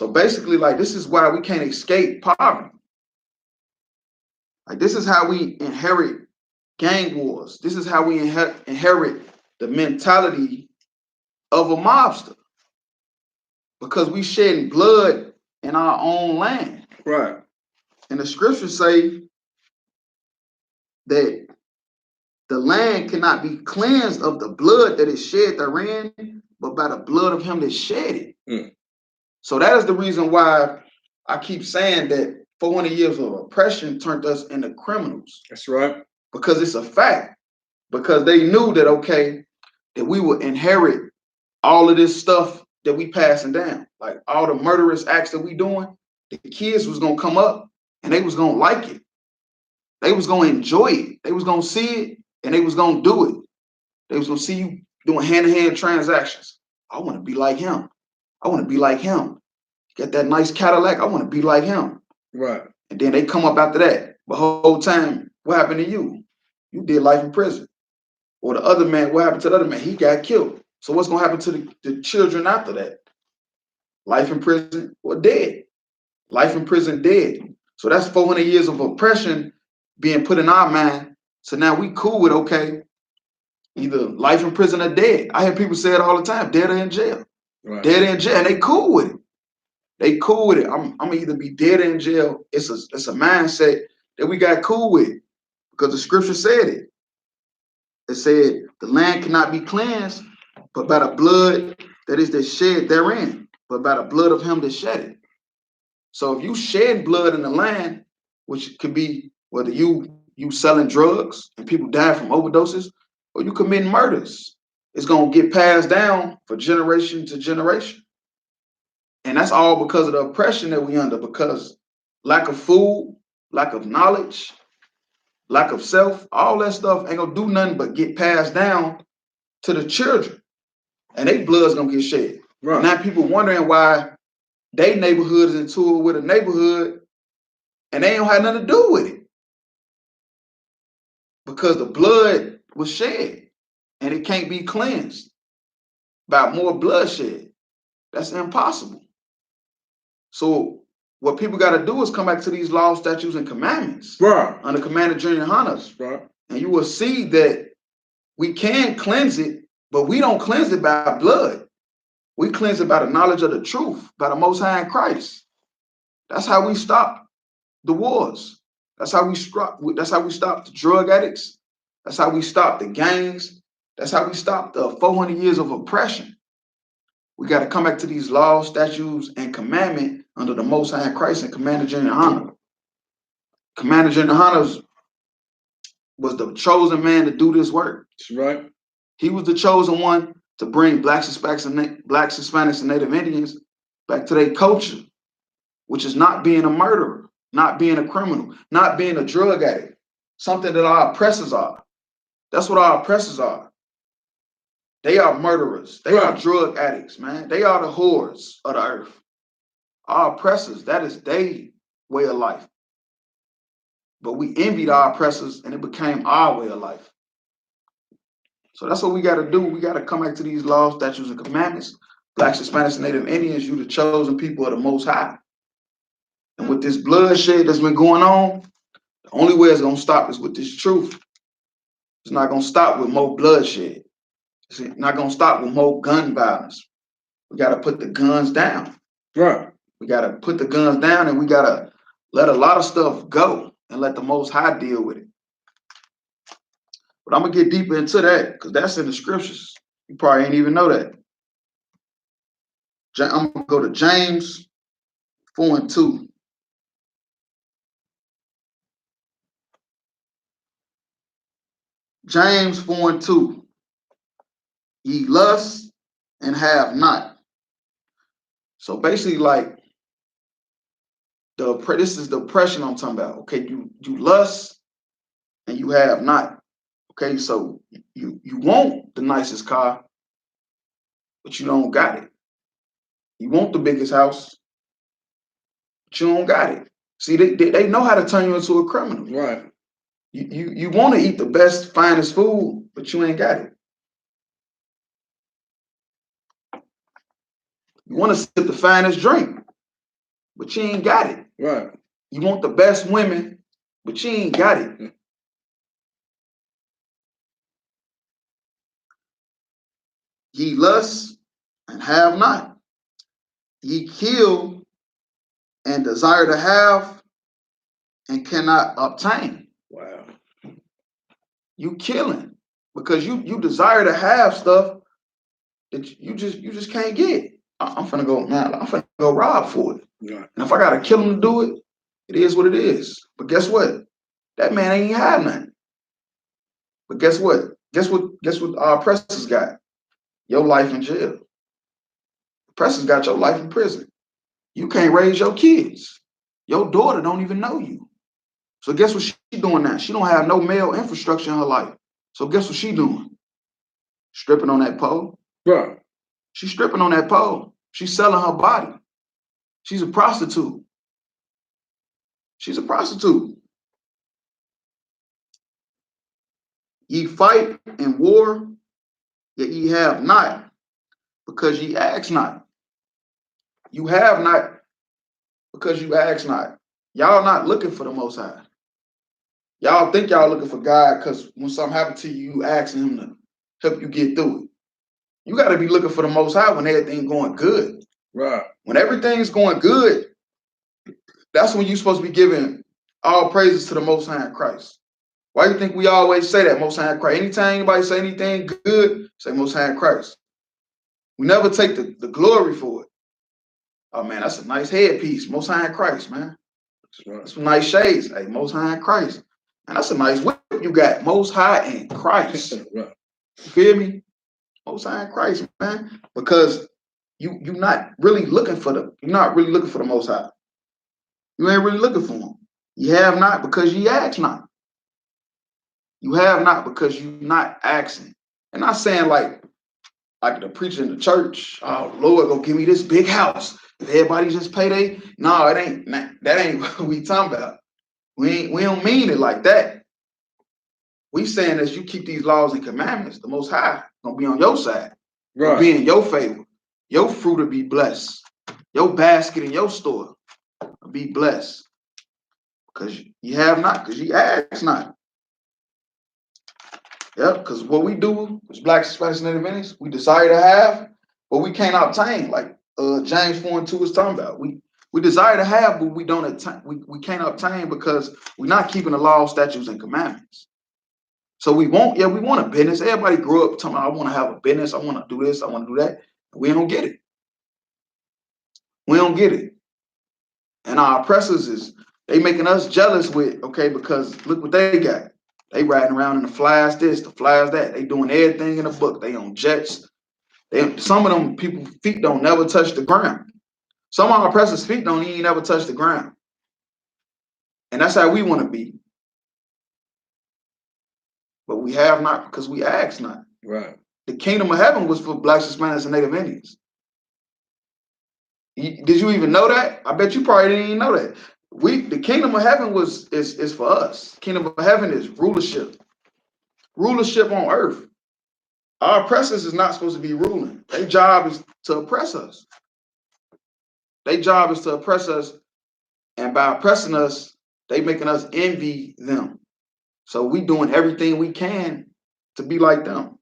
So basically, like, this is why we can't escape poverty. Like, this is how we inherit gang wars. This is how we inherit the mentality of a mobster, because we shedding blood in our own land. Right. And the scriptures say that the land cannot be cleansed of the blood that is shed therein, but by the blood of him that shed it. Mm. So that is the reason why I keep saying that 400 years of oppression turned us into criminals. That's right. Because it's a fact. Because they knew that, okay, that we would inherit all of this stuff that we passing down. Like all the murderous acts that we doing, the kids was gonna come up and they was gonna like it. They was gonna enjoy it. They was gonna see it and they was gonna do it. They was gonna see you doing hand-to-hand transactions. I want to be like him. I want to be like him. Get that nice Cadillac. I want to be like him. Right. And then they come up after that. But whole time, what happened to you? You did life in prison. Or the other man, what happened to the other man? He got killed. So what's gonna happen to the children after that? Life in prison or dead. Life in prison, dead. So that's 400 years of oppression being put in our mind. So now we cool with, okay, either life in prison or dead. I hear people say it all the time, dead or in jail. Right. Dead or in jail, and they cool with it. They cool with it. I'm gonna either be dead or in jail. It's a mindset that we got cool with, because the scripture said it. It said the land cannot be cleansed, but by the blood that is the shed therein, but by the blood of him that shed it. So if you shed blood in the land, which could be whether you selling drugs and people dying from overdoses, or you committing murders, it's gonna get passed down for generation to generation. And that's all because of the oppression that we under, because lack of food, lack of knowledge, lack of self, all that stuff ain't gonna do nothing but get passed down to the children. And they blood's gonna get shed. Right. And now people wondering why they neighborhood is in tour with a neighborhood and they don't have nothing to do with it. Because the blood was shed and it can't be cleansed by more bloodshed. That's impossible. So what people got to do is come back to these laws, statutes, and commandments. Right. Under Commander GEN.YAHANNA. Right. And you will see that we can cleanse it, but we don't cleanse it by blood. We cleanse it by the knowledge of the truth, by the Most High in Christ. That's how we stop the wars. That's how we stop the drug addicts. That's how we stop the gangs. That's how we stop the 400 years of oppression. We got to come back to these laws, statutes, and commandment under the Most High in Christ and Commander GEN.YAHANNA. Commander GEN.YAHANNA was the chosen man to do this work. That's right. He was the chosen one to bring blacks, Hispanics, and Native Indians back to their culture, which is not being a murderer, not being a criminal, not being a drug addict, something that our oppressors are. That's what our oppressors are. They are murderers. They are drug addicts, man. They are the whores of the earth. Our oppressors, that is their way of life. But we envied our oppressors and it became our way of life. So that's what we got to do. We got to come back to these laws, statutes, and commandments. Blacks, Hispanics, and Native Indians, you the chosen people of the Most High. And with this bloodshed that's been going on, the only way it's going to stop is with this truth. It's not going to stop with more bloodshed. It's not going to stop with more gun violence. We got to put the guns down. Right. We got to put the guns down and we got to let a lot of stuff go and let the Most High deal with it. But I'm going to get deeper into that because that's in the scriptures. You probably ain't even know that. I'm going to go to James 4:2. James 4:2. Ye lust and have not. So basically, like, this is the oppression I'm talking about. Okay, you lust and you have not. Okay, so you want the nicest car, but you don't got it. You want the biggest house, but you don't got it. See, they know how to turn you into a criminal. Right. You want to eat the best, finest food, but you ain't got it. You want to sip the finest drink, but you ain't got it. Right. You want the best women, but you ain't got it. Ye lust and have not. Ye kill and desire to have and cannot obtain. Wow. You killing because you desire to have stuff that you just can't get. I'm finna go, man. I'm finna go rob for it. Yeah. And if I gotta kill him to do it, it is what it is. But guess what? That man ain't had nothing. But guess what? Guess what our oppressors got? Your life in jail. Oppressors got your life in prison. You can't raise your kids. Your daughter don't even know you. So guess what she doing now? She don't have no male infrastructure in her life. So guess what she doing? Stripping on that pole. Right. She's stripping on that pole. She's selling her body. She's a prostitute. She's a prostitute. Ye fight in war, yet ye have not, because ye ask not. You have not because you ask not. Y'all not looking for the Most High. Y'all think y'all looking for God because when something happened to you, you asking him to help you get through it. You got to be looking for the Most High when everything's going good. Right. When everything's going good, that's when you're supposed to be giving all praises to the Most High in Christ. Why do you think we always say that, Most High in Christ? Anytime anybody say anything good, say Most High in Christ. We never take the glory for it. Oh man, that's a nice headpiece, Most High in Christ, man. That's right. That's some nice shades, hey, Most High in Christ. And that's a nice whip you got, Most High in Christ. Right. You feel me? Most High in Christ, man. Because you're not really looking for the Most High. You ain't really looking for him. You have not because ye ask not. You have not because you not asking. And not saying like the preacher in the church, oh Lord, go give me this big house. If everybody just pay they, no, it ain't that ain't what we talking about. We don't mean it like that. We saying as you keep these laws and commandments, the Most High gonna be on your side, gonna be in your favor. Your fruit will be blessed. Your basket in your store will be blessed because you have not, because you ask not. Yep, because what we do as Blacks, Hispanics, and Native Indians, we desire to have, but we can't obtain. Like James 4:2 is talking about. We desire to have, but we don't attain. We can't obtain because we're not keeping the law, statutes, and commandments. So we want a business. Everybody grew up telling me, I want to have a business. I want to do this. I want to do that. We don't get it. We don't get it. And our oppressors they making us jealous with, okay, because look what they got. They riding around in the flies this, the flies that. They doing everything in the book. They on jets. Some of them people feet don't never touch the ground. Some of our oppressors' feet don't even never touch the ground. And that's how we want to be. But we have not because we ask not. Right. The kingdom of heaven was for Blacks, Hispanics, and Native Indians. Did you even know that? I bet you probably didn't even know that. The kingdom of heaven is for us. Kingdom of heaven is rulership. Rulership on earth. Our oppressors is not supposed to be ruling. Their job is to oppress us. Their job is to oppress us, and by oppressing us, they making us envy them. So we doing everything we can to be like them.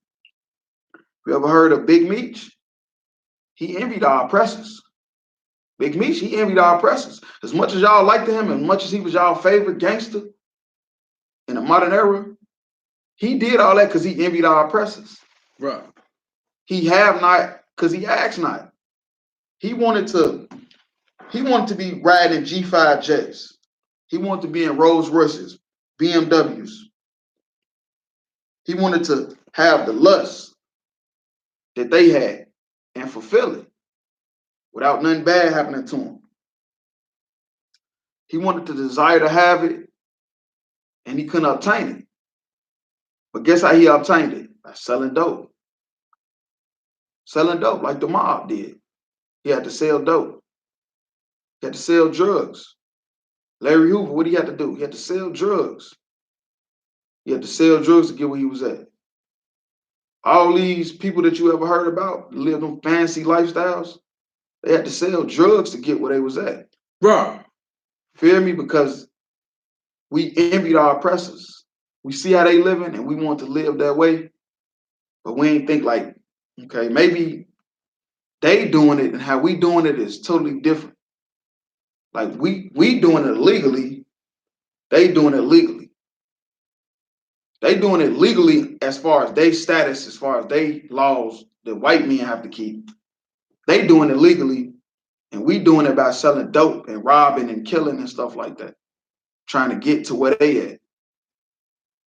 You ever heard of Big Meech? He envied our oppressors. Big Meech, he envied our oppressors. As much as y'all liked him, and much as he was y'all favorite gangster in the modern era, he did all that because he envied our oppressors. Right. He have not because he asked not. He wanted to be riding G5 jets. He wanted to be in Rolls Royces, BMWs. He wanted to have the lust that they had and fulfill it without nothing bad happening to him. He wanted to desire to have it, and he couldn't obtain it. But guess how he obtained it? By selling dope. Selling dope like the mob did. He had to sell dope. He had to sell drugs. Larry Hoover, what did he have to do? He had to sell drugs. He had to sell drugs to get where he was at. All these people that you ever heard about live them fancy lifestyles, they had to sell drugs to get where they was at. Bro. Feel me? Because we envied our oppressors. We see how they living and we want to live that way, but we ain't think like, okay, maybe they doing it and how we doing it is totally different. Like we doing it legally, they doing it legally. They doing it legally as far as they status, as far as they laws that white men have to keep. They doing it legally, and we doing it by selling dope and robbing and killing and stuff like that, trying to get to where they at.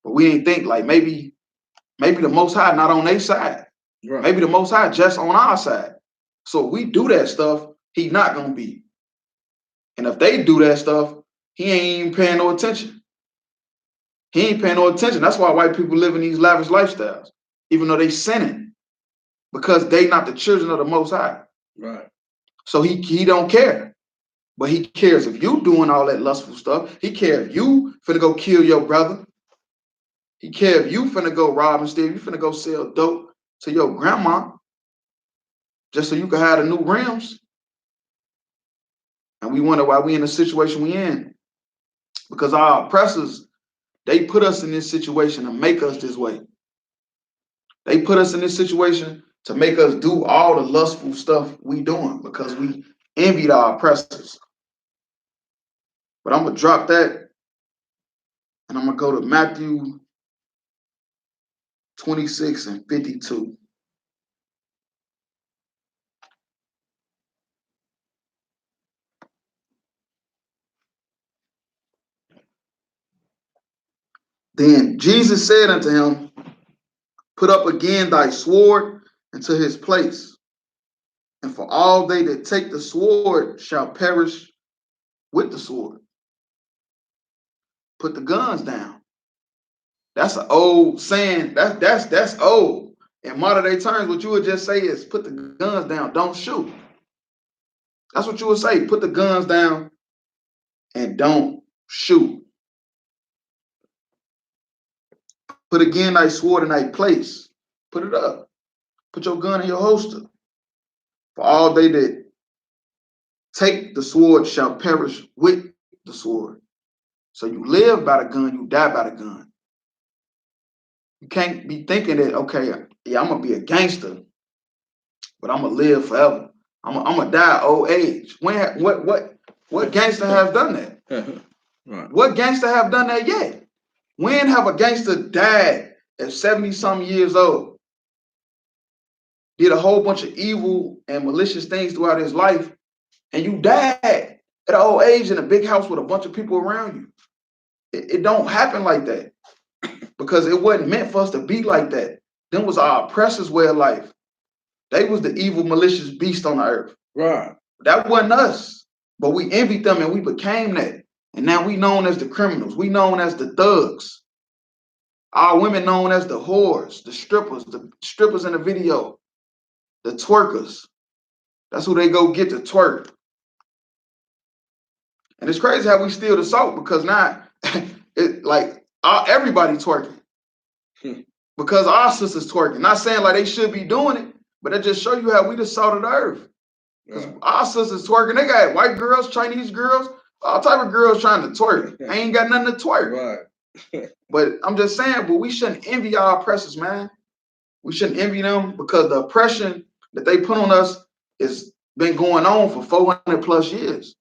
But we ain't think like maybe the Most High not on their side. Right. Maybe the Most High just on our side. So if we do that stuff, he not gonna be. And if they do that stuff, he ain't even paying no attention. He ain't paying no attention. That's why white people live in these lavish lifestyles, even though they sinning, because they not the children of the Most High. Right. So he don't care. But he cares if you doing all that lustful stuff. He cares if you finna go kill your brother. He cares if you finna go rob and steal. You finna go sell dope to your grandma just so you can have the new rims. And we wonder why we in the situation we in. Because our oppressors, they put us in this situation to make us this way. They put us in this situation to make us do all the lustful stuff we doing because we envied our oppressors. But I'm going to drop that and I'm going to go to Matthew 26 and 52. Then Jesus said unto him, put up again thy sword into his place. And for all they that take the sword shall perish with the sword. Put the guns down. That's an old saying. That's old. In modern day terms, what you would just say is put the guns down, don't shoot. That's what you would say. Put the guns down and don't shoot. Put again thy sword in thy place. Put it up. Put your gun in your holster. For all they that take the sword shall perish with the sword. So you live by the gun, you die by the gun. You can't be thinking that, okay, yeah, I'm gonna be a gangster, but I'm gonna live forever. I'm gonna die old age. What gangster has done that? Right. What gangster have done that yet? When have a gangster died at 70-something years old? Did a whole bunch of evil and malicious things throughout his life, and you died at an old age in a big house with a bunch of people around you. It don't happen like that because it wasn't meant for us to be like that. Them was our oppressors' way of life. They was the evil, malicious beast on the earth. Right. That wasn't us, but we envied them and we became that. And now we known as the criminals. We known as the thugs. Our women known as the whores, the strippers in the video, the twerkers. That's who they go get to twerk. And it's crazy how we steal the salt because now everybody twerking. Because our sisters twerking. Not saying like they should be doing it, but it just show you how we the salt of the earth. Because our sisters twerking, they got white girls, Chinese girls, all type of girls trying to twerk. I ain't got nothing to twerk. Right. But I'm just saying, but we shouldn't envy our oppressors, man. We shouldn't envy them because the oppression that they put on us has been going on for 400 plus years.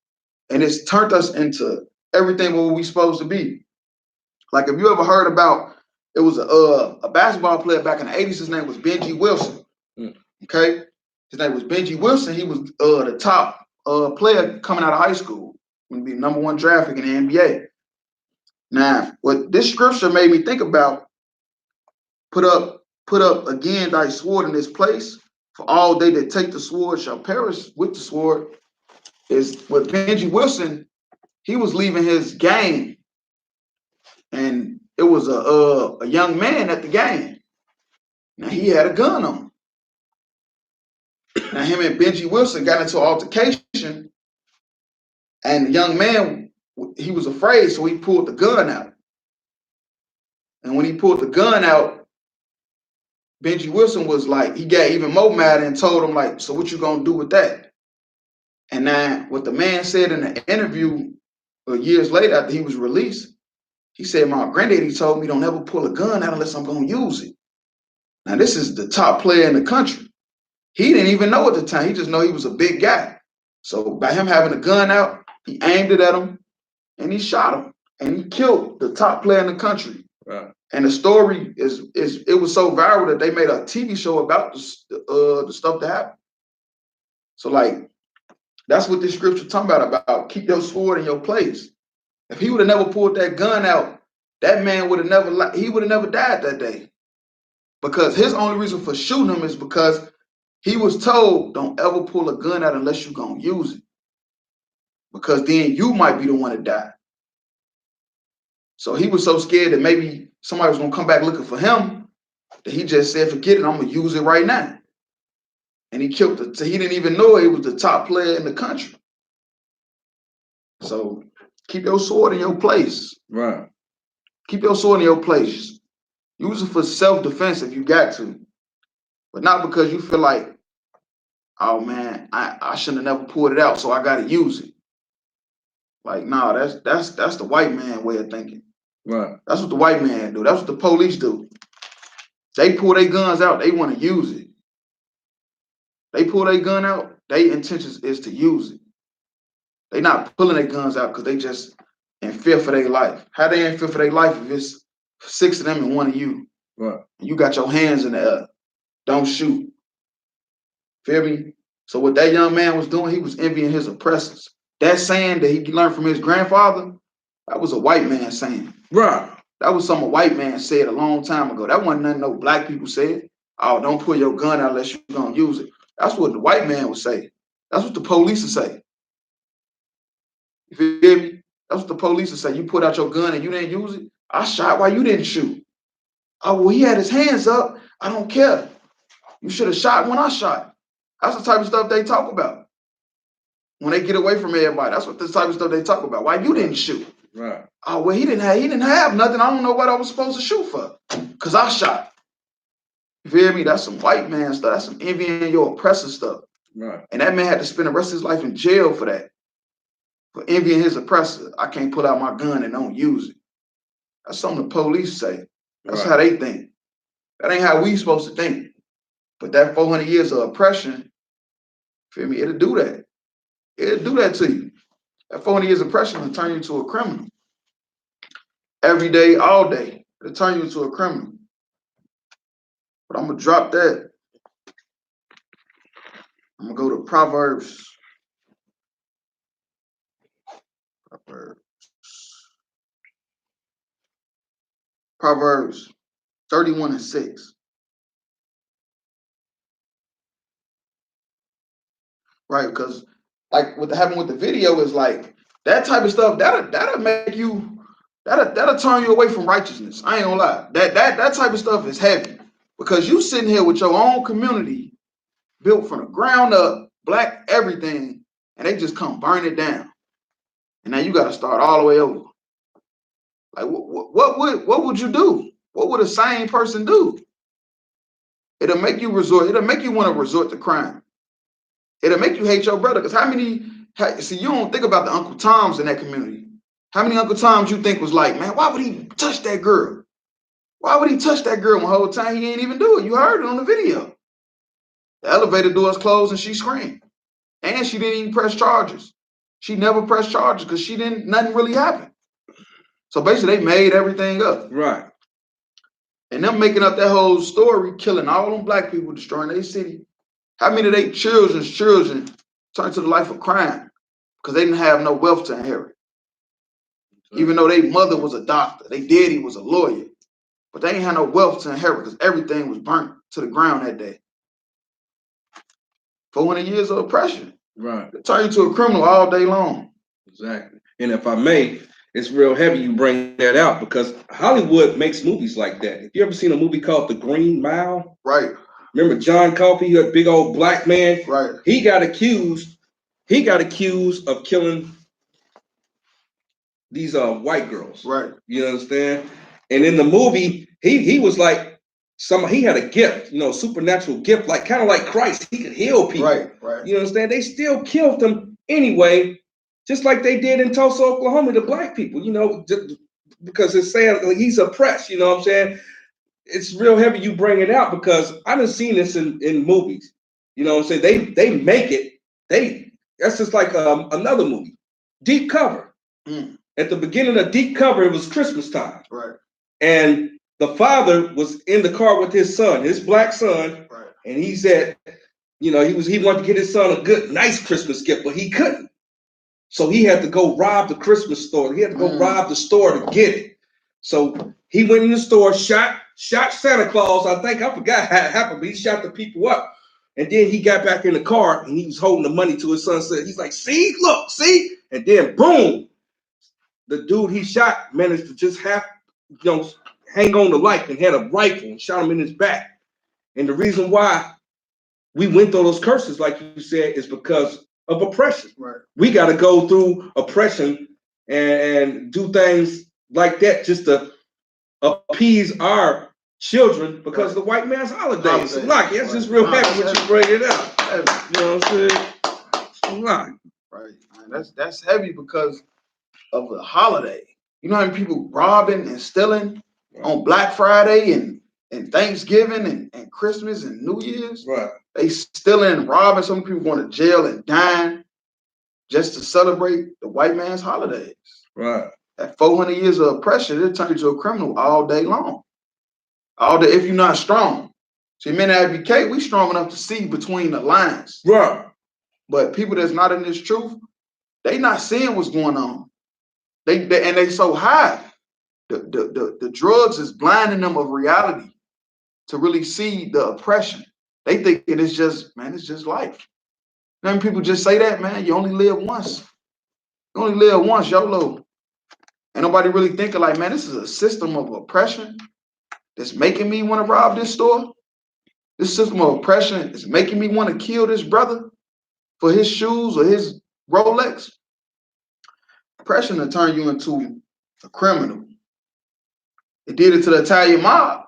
And it's turned us into everything what we supposed to be. Like if you ever heard about, it was a basketball player back in the 80s, his name was Benji Wilson. Okay? His name was Benji Wilson. He was the top player coming out of high school. Going to be #1 draft pick in the NBA. Now, what this scripture made me think about, put up again thy sword in this place, for all they that take the sword shall perish with the sword, is with Benji Wilson, he was leaving his game, and it was a young man at the game. Now he had a gun on him. Now him and Benji Wilson got into an altercation, and the young man, he was afraid, so he pulled the gun out. And when he pulled the gun out, Benji Wilson was like, he got even more mad and told him like, so what you gonna do with that? And now what the man said in the interview years later after he was released, he said, my granddaddy told me don't ever pull a gun out unless I'm going to use it. Now, this is the top player in the country. He didn't even know at the time. He just know he was a big guy. So by him having a gun out, he aimed it at him and he shot him. And he killed the top player in the country. Right. And the story it was so viral that they made a TV show about the stuff that happened. So like, that's what this scripture talking about keep your sword in your place. If he would have never pulled that gun out, that man would have never died that day. Because his only reason for shooting him is because he was told, don't ever pull a gun out unless you're going to use it. Because then you might be the one to die. So he was so scared that maybe somebody was going to come back looking for him that he just said, forget it, I'm going to use it right now. And he killed it. So he didn't even know he was the top player in the country. So keep your sword in your place. Right. Keep your sword in your place. Use it for self-defense if you got to. But not because you feel like, oh man, I shouldn't have never pulled it out, so I gotta use it. Like, nah, that's the white man way of thinking. Right. That's what the white man do. That's what the police do. They pull their guns out, they want to use it. They pull their gun out, their intentions is to use it. They not pulling their guns out because they just in fear for their life. How they in fear for their life if it's 6 of them and 1 of you? Right. You got your hands in the air. Don't shoot. Feel me? So what that young man was doing, he was envying his oppressors. That saying that he learned from his grandfather, that was a white man saying. Right. That was something a white man said a long time ago. That wasn't nothing no black people said. Oh, don't pull your gun out unless you're going to use it. That's what the white man would say. That's what the police would say. You feel me? That's what the police would say. You put out your gun and you didn't use it. I shot while you didn't shoot. Oh, well, he had his hands up. I don't care. You should have shot when I shot. That's the type of stuff they talk about. When they get away from everybody, that's what the type of stuff they talk about. Why you didn't shoot? Right. Oh, well, he didn't have nothing. I don't know what I was supposed to shoot for. Because I shot. You feel me? That's some white man stuff. That's some envying your oppressor stuff. Right. And that man had to spend the rest of his life in jail for that. For envying his oppressor. I can't pull out my gun and don't use it. That's something the police say. That's how they think. That ain't how we supposed to think. But that 400 years of oppression, feel me, it'll do that. It'll do that to you. That 400 years of oppression will turn you into a criminal. Every day, all day, it'll turn you into a criminal. But I'm going to drop that. I'm going to go to Proverbs. Proverbs 31:6. Right, because like what happened with the video is like that type of stuff that'll make you that'll turn you away from righteousness. I ain't gonna lie. That type of stuff is heavy because you sitting here with your own community built from the ground up, black everything, and they just come burn it down, and now you got to start all the way over. Like what would you do? What would a sane person do? It'll make you want to resort to crime. It'll make you hate your brother because see, you don't think about the Uncle Toms in that community. How many Uncle Toms you think was like, man, why would he touch that girl? Why would he touch that girl when the whole time he ain't even do it? You heard it on the video. The elevator doors closed and she screamed. And she didn't even press charges. She never pressed charges because nothing really happened. So basically they made everything up. Right. And them making up that whole story, killing all them black people, destroying their city. How many of their children turned to the life of crime because they didn't have no wealth to inherit? Even though their mother was a doctor, their daddy was a lawyer, but they ain't had no wealth to inherit because everything was burnt to the ground that day. 400 years of oppression. Right. They turn you to a criminal all day long. Exactly. And if I may, it's real heavy you bring that out because Hollywood makes movies like that. If you ever seen a movie called The Green Mile? Right. Remember John Coffey, a big old black man? Right. He got accused of killing these white girls. Right. You understand? And in the movie, he was like he had a gift, supernatural gift, like kind of like Christ. He could heal people. Right. Right. You understand? They still killed him anyway, just like they did in Tulsa, Oklahoma, to black people, you know, because it's saying like, he's oppressed, you know what I'm saying? It's real heavy you bring it out because I done seen this in movies. You know what I'm saying? They make it, that's just like another movie, Deep Cover. At the beginning of Deep Cover, it was Christmas time. Right. And the father was in the car with his son, his black son, right. And he said, you know, he wanted to get his son a good, nice Christmas gift, but he couldn't. So he had to go rob the Christmas store. He had to go rob the store to get it. So he went in the store, shot Santa Claus. I forgot how it happened, but he shot the people up. And then he got back in the car and he was holding the money to his son. Said, he's like, see, look, see? And then boom, the dude he shot managed to just hang on to life and had a rifle and shot him in his back. And the reason why we went through those curses, like you said, is because of oppression. Right. We got to go through oppression and do things like that just to appease our children because of the white man's holidays. Like, it's just real heavy when you bring it up. You know what I'm saying? Right. That's heavy because of the holiday. You know how many people robbing and stealing on Black Friday and Thanksgiving and Christmas and New Year's? Right. They stealing and robbing. Some people going to jail and dying just to celebrate the white man's holidays. Right. That 400 years of oppression, it'll turn you into a criminal all day long. All day, if you're not strong. See, men at I.S.U.P.K, we strong enough to see between the lines. Right. But people that's not in this truth, they not seeing what's going on. They so high. The drugs is blinding them of reality to really see the oppression. They think it's just life. Then people just say that, man, you only live once. You only live once, YOLO. Ain't nobody really thinking like, man, this is a system of oppression that's making me want to rob this store. This system of oppression is making me want to kill this brother for his shoes or his Rolex. Oppression will turn you into a criminal. It did it to the Italian mob.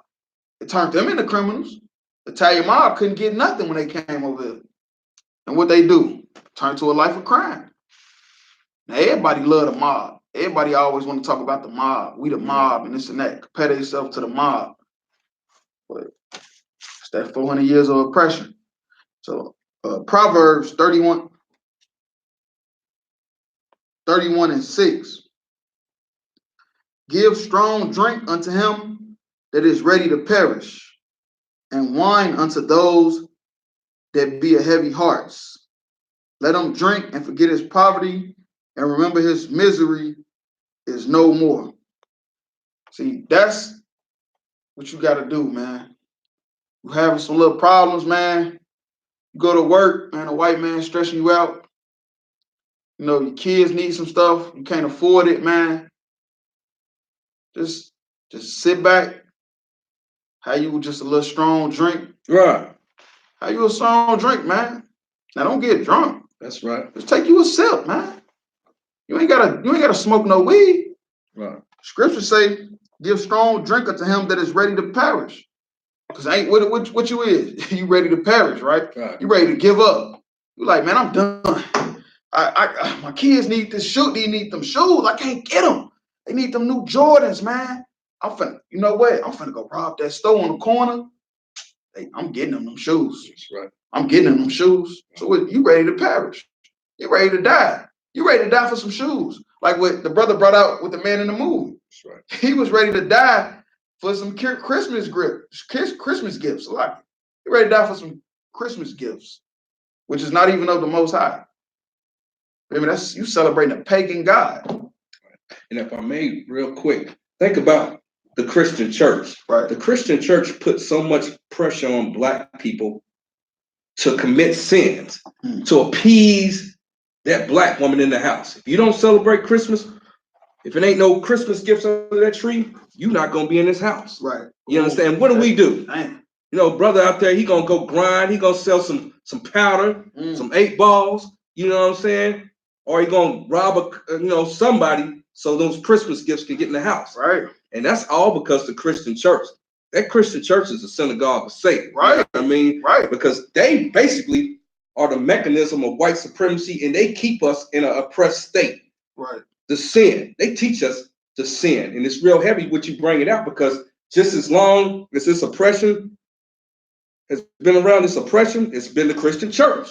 It turned them into criminals. The Italian mob couldn't get nothing when they came over there. And what they do? Turn to a life of crime. Now, everybody love the mob. Everybody always want to talk about the mob. We the mob and this and that. Compare yourself to the mob. But it's that 400 years of oppression. So Proverbs 31 and 6. Give strong drink unto him that is ready to perish, and wine unto those that be of heavy hearts. Let him drink and forget his poverty, and remember his misery is no more. See, that's what you got to do, man. You having some little problems, man. You go to work, man, a white man stressing you out. You know, your kids need some stuff. You can't afford it, man. Just sit back. How you just a little strong drink. Right. How you a strong drink, man? Now don't get drunk. That's right. Just take you a sip, man. You ain't gotta smoke no weed. Right. Scripture say, give strong drink unto him that is ready to perish. Because ain't what you is. You ready to perish, right? Right. You ready to give up. You like, man, I'm done. My kids need this shoe. They need them shoes. I can't get them. They need them new Jordans, man. You know what? I'm finna go rob that store on the corner. Hey, I'm getting them shoes. That's right. I'm getting them shoes. So what, you ready to perish? You ready to die? You ready to die for some shoes? Like what the brother brought out with the man in the movie. That's right. He was ready to die for some Christmas gifts. Like, you ready to die for some Christmas gifts, which is not even of the Most High. I mean, that's you celebrating a pagan God. And if I may, real quick, think about the Christian church. Right. The Christian church put so much pressure on Black people to commit sins, to appease that Black woman in the house. If you don't celebrate Christmas, if it ain't no Christmas gifts under that tree, you're not gonna be in this house. Right. You understand? What do we do? Damn. You know, brother out there, he gonna go grind. He gonna sell some powder, some 8 balls. You know what I'm saying? Or he gonna rob somebody so those Christmas gifts can get in the house. Right. And that's all because the Christian church. That Christian church is a synagogue of Satan. Right. You know what I mean? Right. Because they basically are the mechanism of white supremacy, and they keep us in an oppressed state. Right. The sin. They teach us to sin. And it's real heavy what you bring it out, because just as long as this oppression has been around, this oppression, it's been the Christian church.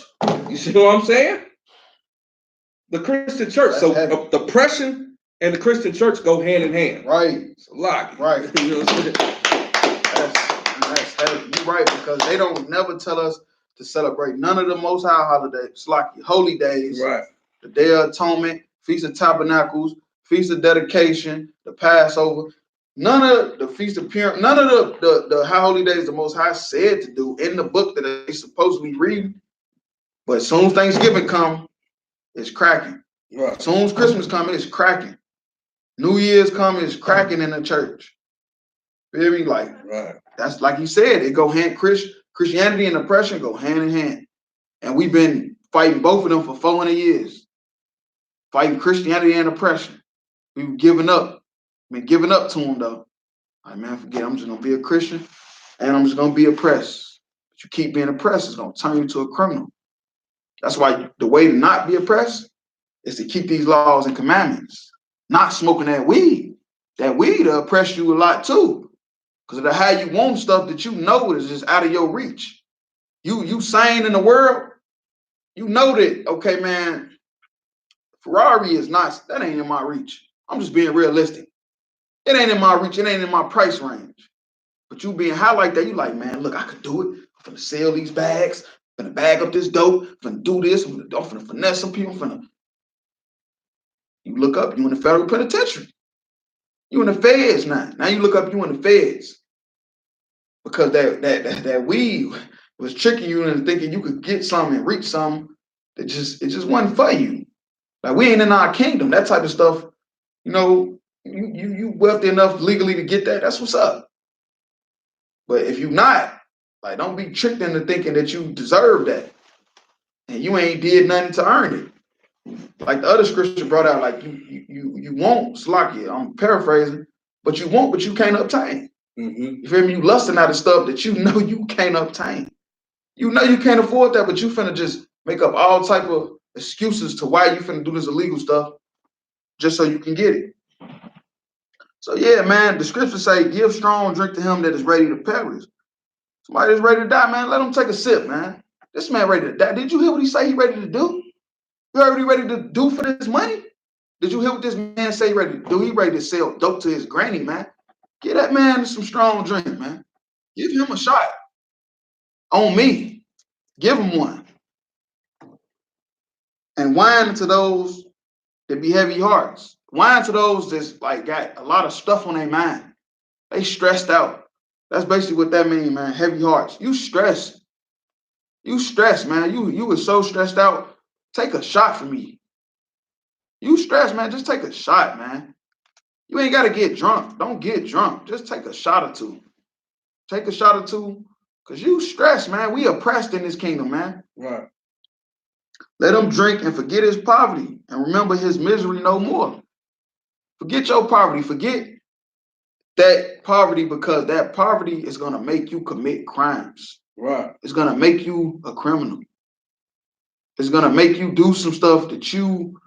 You see what I'm saying? The Christian church. So the oppression and the Christian church go hand in hand. Right. It's a lot. Right. You know what I'm saying? That's heavy. You're right, because they don't never tell us to celebrate none of the Most High holidays. It's like holy days. Right. The Day of Atonement, Feast of Tabernacles, Feast of Dedication, the Passover. None of the Feast of Purim, none of the high holy days the Most High said to do in the book that they supposedly read. But as soon as Thanksgiving come, it's cracking. Right. As soon as Christmas come, it's cracking. New Year's come, it's cracking in the church. Feel me? Like, right. That's like you said, it go hand. Christianity and oppression go hand in hand. And we've been fighting both of them for 400 years. Fighting Christianity and oppression. We've given up. Been giving up to them though. Like, man, forget, I'm just gonna be a Christian and I'm just gonna be oppressed. But you keep being oppressed, it's gonna turn you to a criminal. That's why the way to not be oppressed is to keep these laws and commandments. Not smoking that weed. That weed will oppress you a lot too. Because it'll have you want stuff that you know is just out of your reach. You sane in the world, you know that, okay, man, Ferrari is not, that ain't in my reach. I'm just being realistic. It ain't in my reach, it ain't in my price range. But you being high like that, you like, man, look, I could do it. I'm finna sell these bags, I'm finna bag up this dope, I'm finna do this, I'm finna finesse some people, you look up, you in the federal penitentiary. You in the feds now. Now you look up, you in the feds. Because that weed was tricking you into thinking you could get something and reach something that it just wasn't for you. Like, we ain't in our kingdom. That type of stuff, you know, you wealthy enough legally to get that, that's what's up. But if you not, like, don't be tricked into thinking that you deserve that. And you ain't did nothing to earn it. Like the other scripture brought out, like you won't, Slakia, I'm paraphrasing, but you won't, but you can't obtain. You feel me? You lusting out of stuff that you know you can't obtain. You know you can't afford that, but you finna just make up all type of excuses to why you finna do this illegal stuff just so you can get it. So yeah, man, the scriptures say, give strong drink to him that is ready to perish. Somebody that's ready to die, man, let him take a sip, man. This man ready to die. Did you hear what he say he ready to do? You heard what he ready to do for this money? Did you hear what this man say he ready to do? He ready to sell dope to his granny, man. Give that man some strong drink, man. Give him a shot. On me. Give him one. And wine to those that be heavy hearts. Wine to those that's like got a lot of stuff on their mind. They stressed out. That's basically what that means, man. Heavy hearts. You stressed. You stressed, man. You were so stressed out. Take a shot for me. You stressed, man. Just take a shot, man. You ain't got to get drunk. Don't get drunk. Just take a shot or two. Take a shot or two. Because you stressed, man. We oppressed in this kingdom, man. Right. Let him drink and forget his poverty and remember his misery no more. Forget your poverty. Forget that poverty, because that poverty is going to make you commit crimes. Right. It's going to make you a criminal. It's going to make you do some stuff that you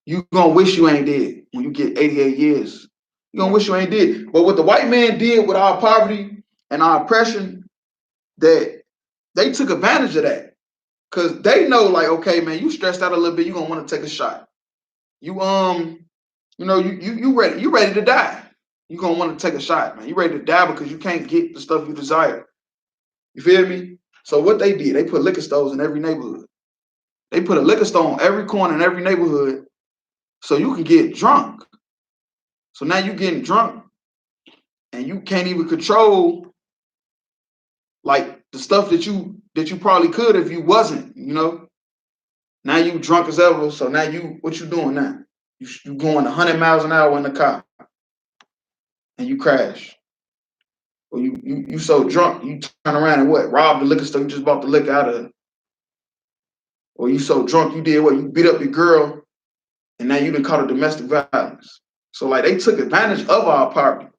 going to wish you ain't did when you get 88 years. You going to wish you ain't did. But what the white man did with our poverty and our oppression, that they took advantage of that. Because they know, like, okay, man, you stressed out a little bit, you're going to want to take a shot. You ready to die. You're going to want to take a shot, man. You ready to die because you can't get the stuff you desire. You feel me? So what they did, they put liquor stores in every neighborhood. They put a liquor store on every corner in every neighborhood so you can get drunk. So now you're getting drunk and you can't even control, like, the stuff that you probably could if you wasn't, you know. Now you drunk as ever. So now what you doing now? You going 100 miles an hour in the car and you crash. Or you so drunk, you turn around and what? Rob the liquor store you just bought the liquor out of. Or you so drunk, you did what? You beat up your girl and now you done caught a domestic violence. So, like, they took advantage of our poverty.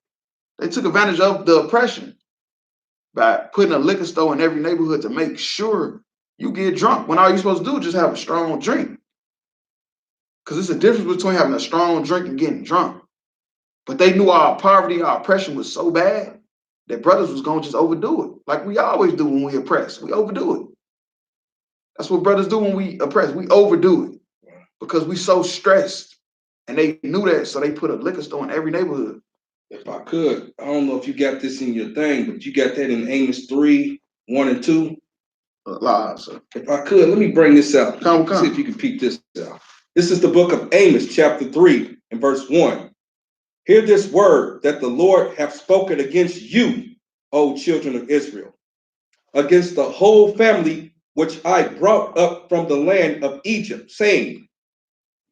They took advantage of the oppression by putting a liquor store in every neighborhood to make sure you get drunk when all you're supposed to do is just have a strong drink. Because it's a difference between having a strong drink and getting drunk. But they knew our poverty, our oppression was so bad that brothers was going to just overdo it. Like we always do when we oppress. We overdo it. That's what brothers do when we oppress. We overdo it because we so stressed. And they knew that, so they put a liquor store in every neighborhood. If I could, I don't know if you got this in your thing, but you got that in Amos 3:1-2. So. If I could, let me bring this out. Come. See if you can peep this out. This is the book of Amos, chapter 3, and verse 1. Hear this word that the Lord hath spoken against you, O children of Israel, against the whole family which I brought up from the land of Egypt, saying,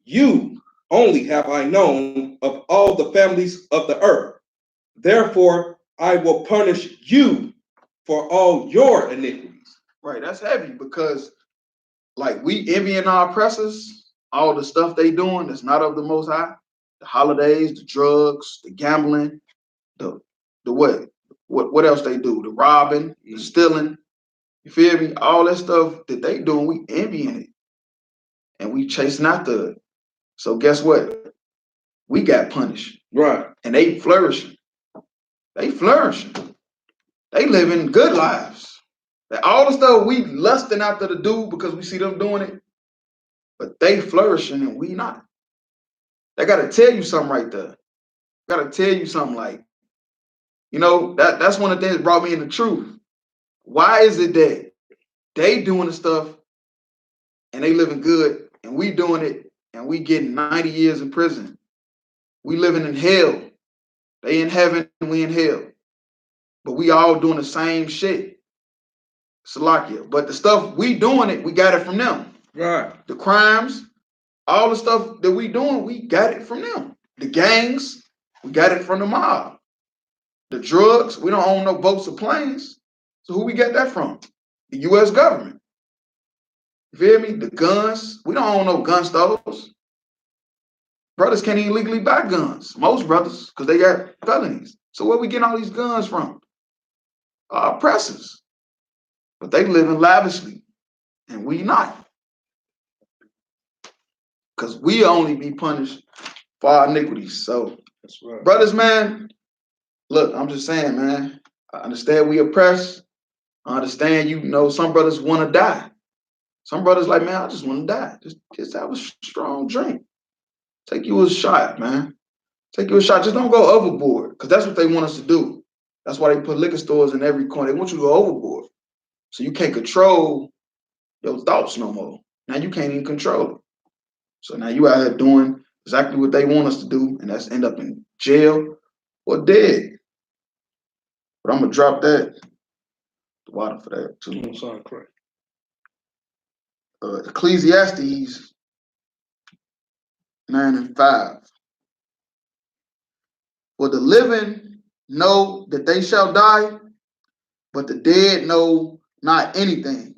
you only have I known of all the families of the earth. Therefore, I will punish you for all your iniquities. Right, that's heavy because, like, we envying our oppressors, all the stuff they doing that's not of the Most High, the holidays, the drugs, the gambling, the what else they do, the robbing, the stealing. You feel me? All that stuff that they doing, we envying it, and we chasing after it. So guess what? We got punished, right? And they flourishing. They flourishing. They living good lives. That all the stuff we lusting after to do because we see them doing it, but they flourishing and we not. They got to tell you something right there. Got to tell you something like, you know, that's one of the things that brought me in the truth. Why is it that they doing the stuff and they living good and we doing it and we getting 90 years in prison? We living in hell. They in heaven and we in hell. But we all doing the same shit. Salakia. But the stuff we doing it, we got it from them. Right. The crimes, all the stuff that we doing, we got it from them. The gangs, we got it from the mob. The drugs, we don't own no boats or planes. So who we get that from? The U.S. government. You feel me? The guns, we don't own no gun stores. Brothers can't even legally buy guns. Most brothers, because they got felonies. So where we getting all these guns from? Our oppressors. But they living lavishly, and we not. Because we only be punished for our iniquities. So, that's right. Brothers, man, look, I'm just saying, man, I understand we oppressed. I understand, you know, some brothers want to die. Some brothers like, man, I just want to die. Just have a strong drink. Take you a shot, man. Take you a shot. Just don't go overboard, because that's what they want us to do. That's why they put liquor stores in every corner. They want you to go overboard. So you can't control your thoughts no more. Now you can't even control it. So now you out here doing exactly what they want us to do, and that's end up in jail or dead. But I'm gonna drop the water for that too. I'm sorry, correct. Ecclesiastes 9:5. For the living know that they shall die, but the dead know not anything.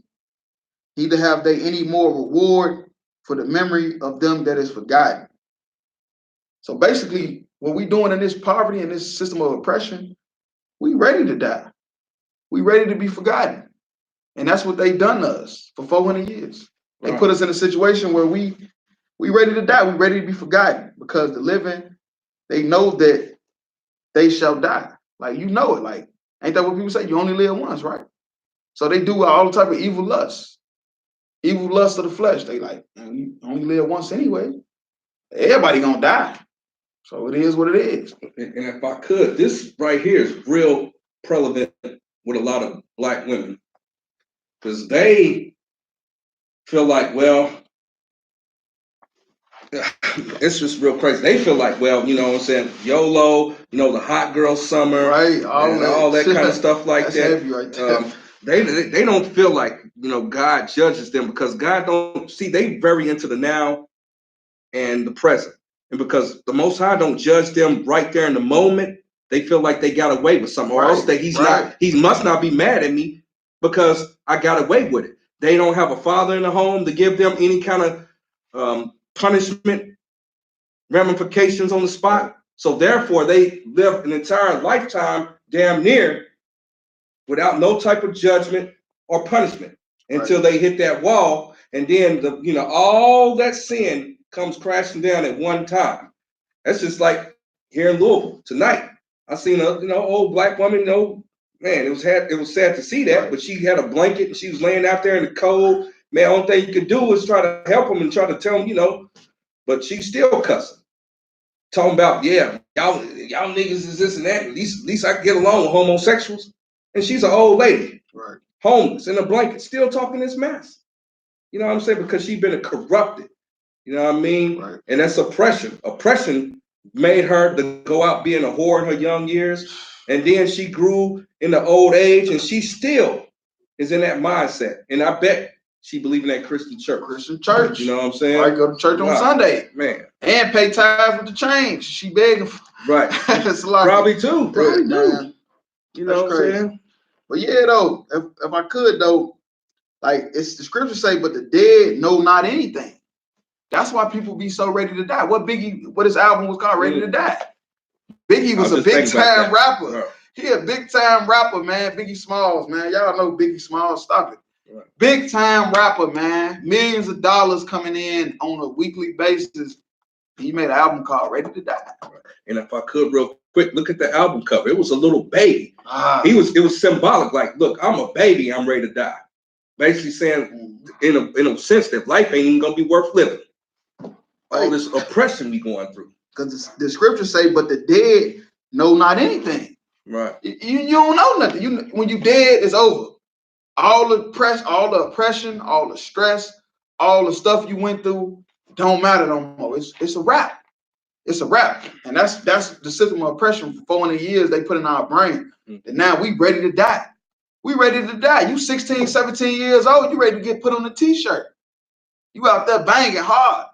Neither have they any more reward for the memory of them that is forgotten. So basically, what we doing in this poverty and this system of oppression, we ready to die. We ready to be forgotten. And that's what they done to us for 400 years. They put us in a situation where we ready to die. We ready to be forgotten because the living, they know that they shall die. Like, you know it. Like, ain't that what people say? You only live once, right? So they do all type of evil lusts. Evil lust of the flesh. They like, you only live once anyway. Everybody gonna die. So it is what it is. And if I could, this right here is real prevalent with a lot of Black women. Because they feel like, well, it's just real crazy. They feel like, well, you know what I'm saying, YOLO, you know, the hot girl summer, right? All that kind of stuff like that's that. Heavy right there. They don't feel like, you know, God judges them, because God don't see, they very into the now and the present. And because the Most High don't judge them right there in the moment, they feel like they got away with something, or else that he must not be mad at me because I got away with it. They don't have a father in the home to give them any kind of punishment ramifications on the spot. So therefore, they live an entire lifetime damn near without no type of judgment or punishment. until they hit that wall, and then all that sin comes crashing down at one time. That's just like here in Louisville tonight. I seen a old black woman. Man, it was sad to see that, but she had a blanket and she was laying out there in the cold. Man, only thing you could do is try to help them and try to tell them, but she's still cussing, talking about, yeah, y'all niggas is this and that. At least I can get along with homosexuals. And she's an old lady, right, homeless in a blanket, still talking this mess. You know what I'm saying? Because she's been corrupted. You know what I mean? right. And that's oppression. Oppression made her to go out being a whore in her young years. And then she grew in the old age, and she still is in that mindset. And I bet she believes in that Christian church. Christian church. You know what I'm saying? Right, go to church on Sunday. Man. And pay tithes with the change. She begging for right. It's like, Probably too. Probably do. Man. You know what I'm saying? But yeah, though, if I could, though, like it's the scriptures say, but the dead know not anything. That's why people be so ready to die. What his album was called, Ready to Die. Biggie was a big time rapper. Right. He a big time rapper, man. Biggie Smalls, man. Y'all know Biggie Smalls. Stop it. Right. Big time rapper, man. Millions of dollars coming in on a weekly basis. He made an album called Ready to Die. Right. And if I could real quick, look at the album cover. It was a little baby. It was symbolic, like, look, I'm a baby, I'm ready to die. Basically saying in a sense that life ain't even gonna be worth living. All this oppression we going through. Because the scriptures say, but the dead know not anything. Right. You don't know nothing. When you dead, it's over. All the oppression, all the stress, all the stuff you went through don't matter no more. It's a wrap. It's a wrap. And that's the system of oppression for 400 years they put in our brain. And now we ready to die. We ready to die. You 16, 17 years old, you ready to get put on a t-shirt. You out there banging hard.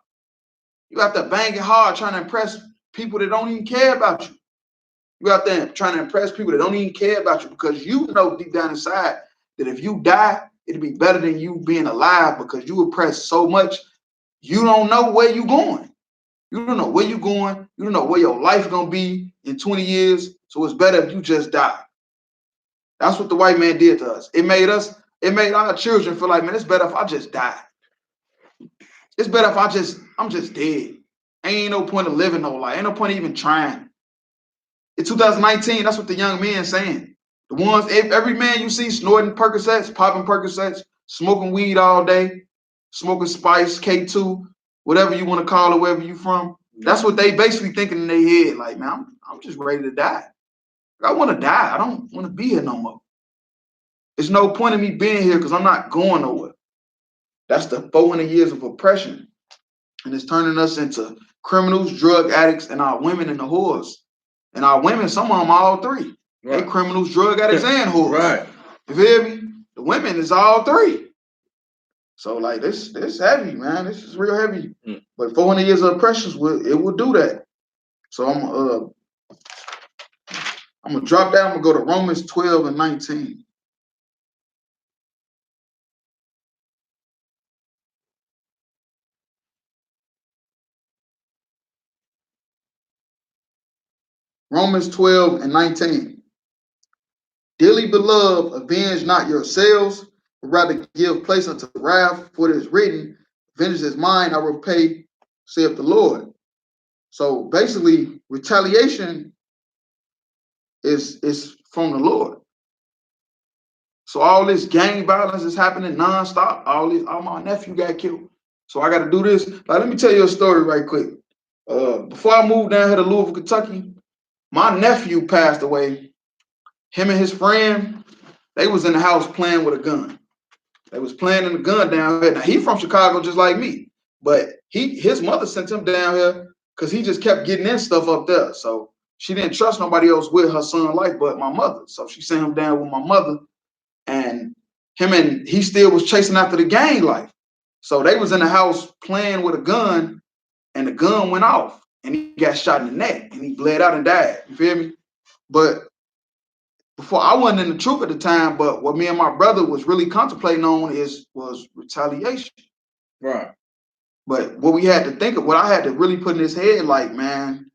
You out there banging hard trying to impress people that don't even care about you. You out there trying to impress people that don't even care about you because you know deep down inside that if you die, it'll be better than you being alive because you oppressed so much, you don't know where you're going. You don't know where you're going. You don't know where your life gonna be in 20 years. So it's better if you just die. That's what the white man did to us. It made our children feel like, man, it's better if I just die. It's better if I'm just dead. Ain't no point of living no life. Ain't no point of even trying. In 2019, that's what the young men saying. The ones, every man you see snorting Percocets, popping Percocets, smoking weed all day, smoking Spice, K2, whatever you want to call it, wherever you from. That's what they basically thinking in their head. Like, man, I'm just ready to die. I want to die. I don't want to be here no more. There's no point in me being here because I'm not going nowhere. That's the 400 years of oppression. And it's turning us into criminals, drug addicts, and our women and the whores. And our women, some of them all three. Right. They criminals, drug addicts, and whores. Right. You feel me? The women is all three. So like this heavy, man. This is real heavy. But 400 years of oppression will do that. So I'm gonna drop down. I'm gonna go to Romans 12 and 19. Romans 12 and 19. Dearly beloved, avenge not yourselves, but rather give place unto wrath, for it is written, vengeance is mine, I will repay, saith the Lord. So basically, retaliation is from the Lord. So all this gang violence is happening nonstop. All my nephew got killed. So I got to do this. Like, let me tell you a story right quick. Before I moved down here to Louisville, Kentucky, my nephew passed away. Him and his friend, they was in the house playing with a gun. They was playing in the gun down here. Now he from Chicago just like me, but his mother sent him down here because he just kept getting in stuff up there. So she didn't trust nobody else with her son life but my mother. So she sent him down with my mother, and he still was chasing after the gang life. So they was in the house playing with a gun, and the gun went off, and he got shot in the neck, and he bled out and died. You feel me? But before, I wasn't in the truth at the time, but what me and my brother was really contemplating on was retaliation. Right. But what we had to think of, what I had to really put in his head, man,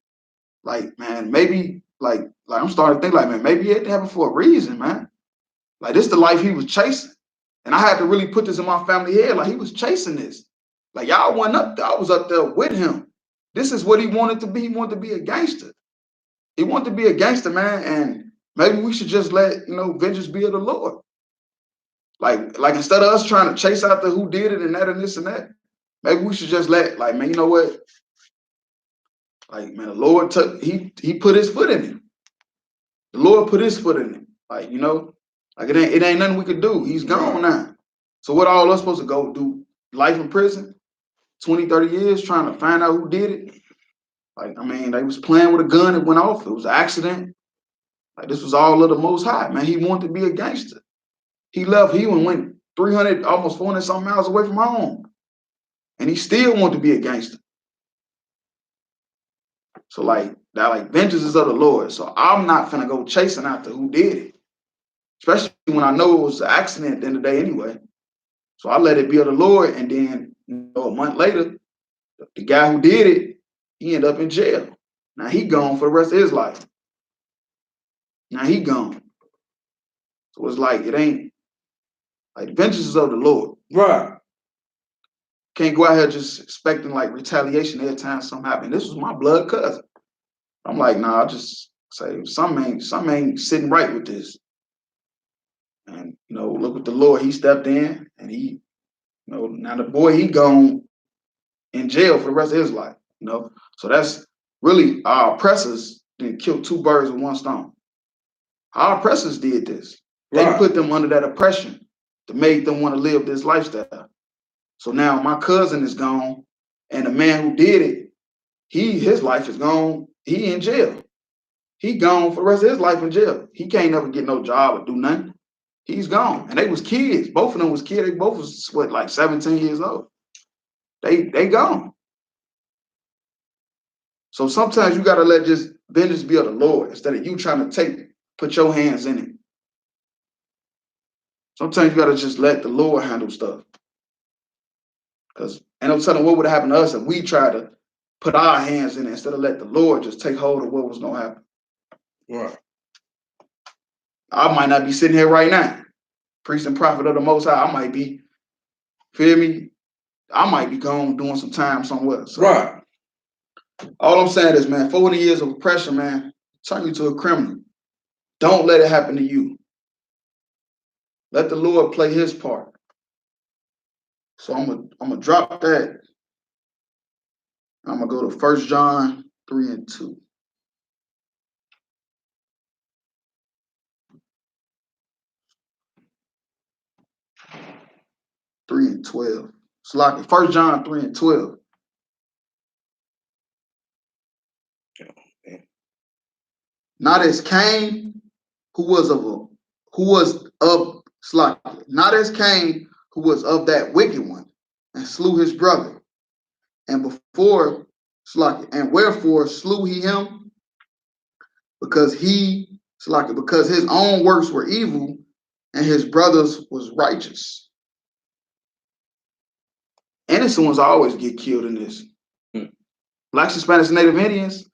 maybe I'm starting to think man, maybe he had to have it for a reason, man. Like this the life he was chasing. And I had to really put this in my family head. Like, he was chasing this. Like, y'all wasn't up there. I was up there with him. This is what he wanted to be. He wanted to be a gangster. He wanted to be a gangster, man. And maybe we should just let, vengeance be of the Lord. Like instead of us trying to chase after who did it and that and this and that, maybe we should just let, like, man, you know what? Like, man, the Lord he put his foot in him. The Lord put his foot in him. Like, like it ain't nothing we could do. He's gone now. So what all us supposed to go do? Life in prison? 20, 30 years trying to find out who did it? Like, I mean, they was playing with a gun, it went off, it was an accident. Like, this was all of the Most High, man. He wanted to be a gangster. He went 300, almost 400 something miles away from home. And he still wanted to be a gangster. So like vengeance is of the Lord. So I'm not finna go chasing after who did it. Especially when I know it was an accident at the end of the day anyway. So I let it be of the Lord. And then, a month later, the guy who did it, he ended up in jail. Now he gone for the rest of his life. Now he gone. So it's like, it ain't, like, vengeance is of the Lord. Right. Can't go out here just expecting like retaliation every time something happened. This was my blood cousin. I'm like, nah, I just say something ain't sitting right with this. And look what the Lord, he stepped in, and he, now the boy, he gone in jail for the rest of his life. So that's really our oppressors didn't kill two birds with one stone. Our oppressors did this. They put them under that oppression that made them want to live this lifestyle. So now my cousin is gone, and the man who did it, his life is gone. He in jail. He gone for the rest of his life in jail. He can't never get no job or do nothing. He's gone. And they was kids. Both of them was kids. They both was, like 17 years old. They gone. So sometimes you got to let just vengeance be of the Lord instead of you trying to put your hands in it. Sometimes you got to just let the Lord handle stuff. Because ain't no telling what would happen to us if we try to put our hands in it instead of let the Lord just take hold of what was going to happen. Right. I might not be sitting here right now, priest and prophet of the Most High. I might be, feel me? I might be gone doing some time somewhere. So, right. All I'm saying is, man, 40 years of oppression, man, turn you to a criminal. Don't let it happen to you. Let the Lord play his part. So I'm gonna drop that. I'm gonna go to 1 John 3 and 2. 3 and 12. It's like 1 John 3 and 12. Not as Cain, not as Cain, who was of that wicked one, and slew his brother. And wherefore slew he him? Because his own works were evil, and his brothers was righteous. Innocent ones always get killed in this. Blacks, Hispanics, and Native Indians,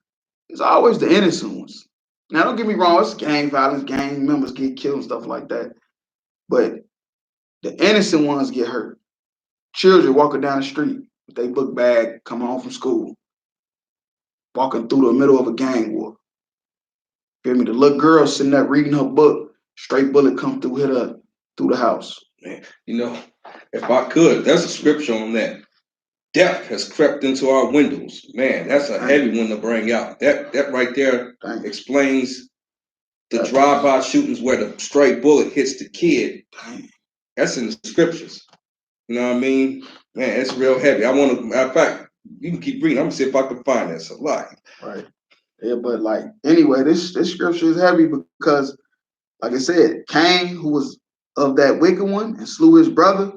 it's always the innocent ones. Now, don't get me wrong, it's gang violence, gang members get killed and stuff like that. But the innocent ones get hurt. Children walking down the street with their book bag, coming home from school, walking through the middle of a gang war. Feel me? The little girl sitting there reading her book, straight bullet come through, hit her through the house. Man, if I could, there's a scripture on that. Death has crept into our windows. Man, that's a heavy one to bring out. That right there explains the drive-by shootings where the stray bullet hits the kid. That's in the scriptures. You know what I mean? Man, it's real heavy. Matter of fact, you can keep reading. I'm gonna see if I can find that. It's a lot. Right. Yeah, but anyway, this scripture is heavy because, like I said, Cain, who was of that wicked one, and slew his brother,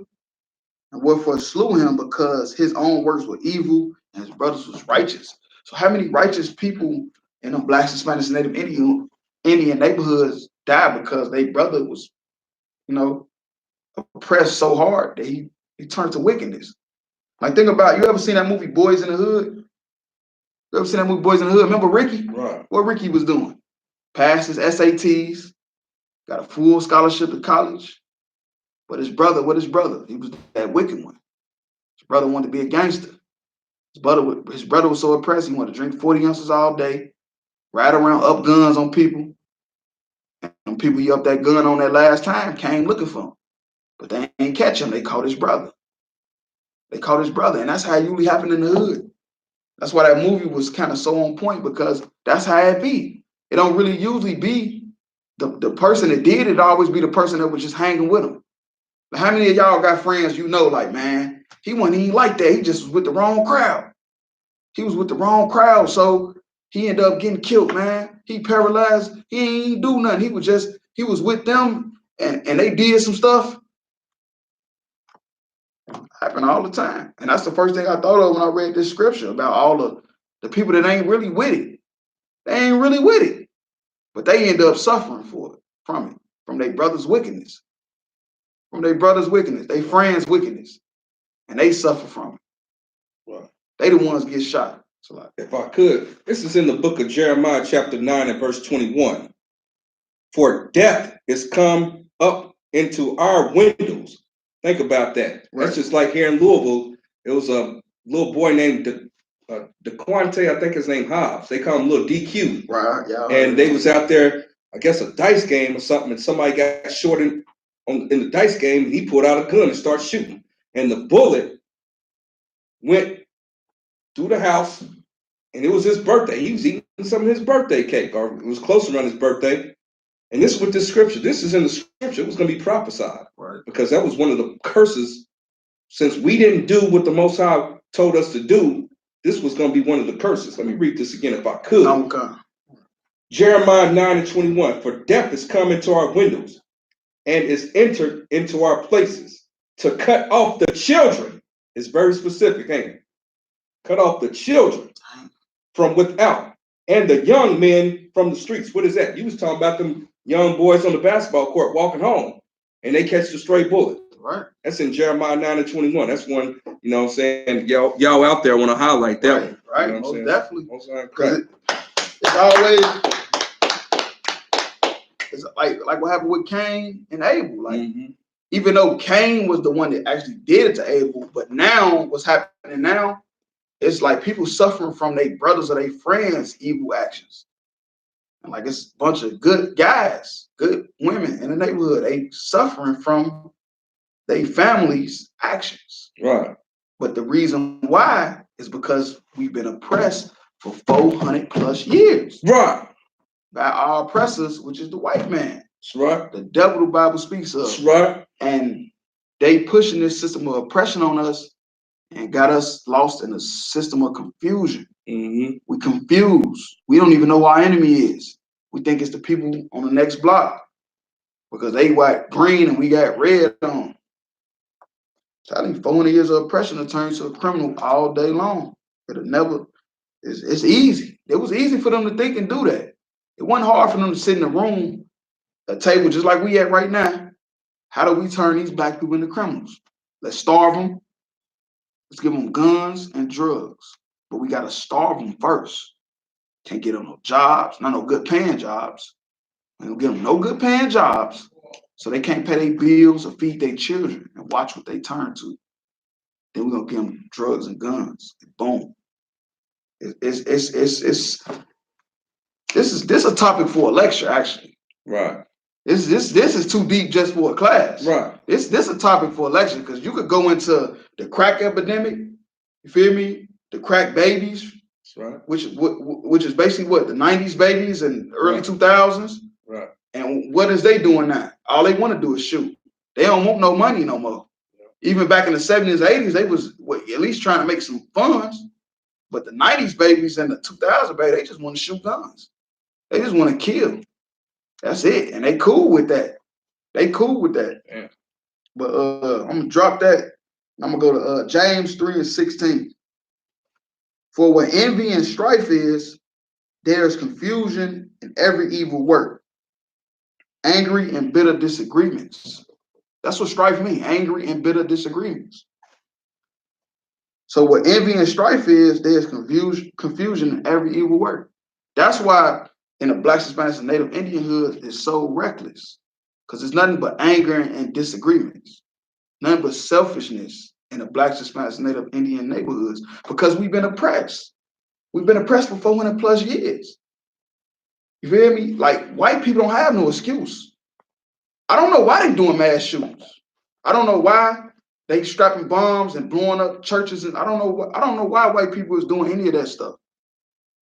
and wherefore slew him because his own works were evil and his brothers was righteous. So how many righteous people in the Blacks, Hispanics, and Native Indian neighborhoods died because their brother was, oppressed so hard that he turned to wickedness? Like, think about, you ever seen that movie Boys in the Hood? You ever seen that movie Boys in the Hood? Remember Ricky? Right. What Ricky was doing? Passed his SATs, got a full scholarship to college, But his brother, he was that wicked one. His brother wanted to be a gangster. His brother was so oppressed, he wanted to drink 40 ounces all day, ride around, up guns on people. And people he up that gun on that last time came looking for him. But they ain't catch him. They caught his brother. And that's how it usually happened in the hood. That's why that movie was kind of so on point, because that's how it be. It don't really usually be the person that did it, always be the person that was just hanging with him. But how many of y'all got friends like, man, he wasn't even like that. He just was with the wrong crowd. So he ended up getting killed, man. He paralyzed. He ain't do nothing. He was with them and they did some stuff. Happen all the time. And that's the first thing I thought of when I read this scripture about all the people that ain't really with it. They ain't really with it. But they end up suffering from their brother's wickedness. Their friends' wickedness. And they suffer from it. Right. They the ones get shot. So if I could, this is in the book of Jeremiah, chapter 9 and verse 21. For death is come up into our windows. Think about that. Right. That's just like here in Louisville. It was a little boy named DeQuante, I think his name Hobbs. They call him Little DQ. Right. Yeah. And they was out there, I guess a dice game or something, and somebody got short in the dice game, and he pulled out a gun and started shooting. And the bullet went through the house, and it was his birthday. He was eating some of his birthday cake, or it was close around his birthday. And this is what this scripture, this is in the scripture, it was going to be prophesied. Right. Because that was one of the curses. Since we didn't do what the Most High told us to do, this was going to be one of the curses. Let me read this again if I could. Okay. Jeremiah 9 and 21. For death is come into our windows and is entered into our places to cut off the children. It's very specific, ain't it? Cut off the children from without and the young men from the streets. What is that? You was talking about them young boys on the basketball court walking home and they catch the stray bullet. Right. That's in Jeremiah 9 and 21. That's one, you know what I'm saying? Y'all out there want to highlight that one. Right. You know Most definitely. Because it's always, it's like what happened with Cain and Abel. Like, even though Cain was the one that actually did it to Abel, but now what's happening now, it's like people suffering from their brothers or their friends' evil actions. And like it's a bunch of good guys, good women in the neighborhood, they suffering from their families' actions. Right. But the reason why is because we've been oppressed for 400 plus years. Right. By our oppressors, which is the white man. That's right. The devil the Bible speaks of. That's right. And they pushing this system of oppression on us and got us lost in a system of confusion. We confused. We don't even know who our enemy is. We think it's the people on the next block because they white, green, and we got red on. So I think 400 years of oppression will turn you to a criminal all day long. It'll never. It's easy. It was easy for them to think and do that. It wasn't hard for them to sit in a room, a table just like we at right now. How do we turn these black people into criminals? Let's starve them. Let's give them guns and drugs. But we got to starve them first. Can't get them no jobs, not no good paying jobs. We don't get them no good paying jobs, so they can't pay their bills or feed their children and watch what they turn to. Then we're gonna give them drugs and guns. And boom. This is a topic for a lecture, actually. Right. This is too deep just for a class. Right. This a topic for a lecture because you could go into the crack epidemic. You feel me? The crack babies. That's right. Which is basically what the 90s babies and early 2000s. Right. And what is they doing now? All they want to do is shoot. They don't want no money no more. Yeah. Even back in the 70s, 80s, they was at least trying to make some funds. But the 90s babies and the 2000 babies, they just want to shoot guns. They just want to kill. That's it. And they cool with that. Yeah. But I'm going to drop that. I'm going to go to James 3 and 16. For where envy and strife is, there is confusion in every evil work. Angry and bitter disagreements. That's what strife means, angry and bitter disagreements. So what envy and strife is, there's confusion in every evil work. That's why in the Black, Hispanic, and Native Indian hood is so reckless. Because it's nothing but anger and disagreements. nothing but selfishness in the Black, Hispanic, Native Indian neighborhoods because we've been oppressed. We've been oppressed for 400 plus years. You feel me? Like, white people don't have no excuse. I don't know why they doing mass shootings. I don't know why they strapping bombs and blowing up churches, and I don't know why white people is doing any of that stuff.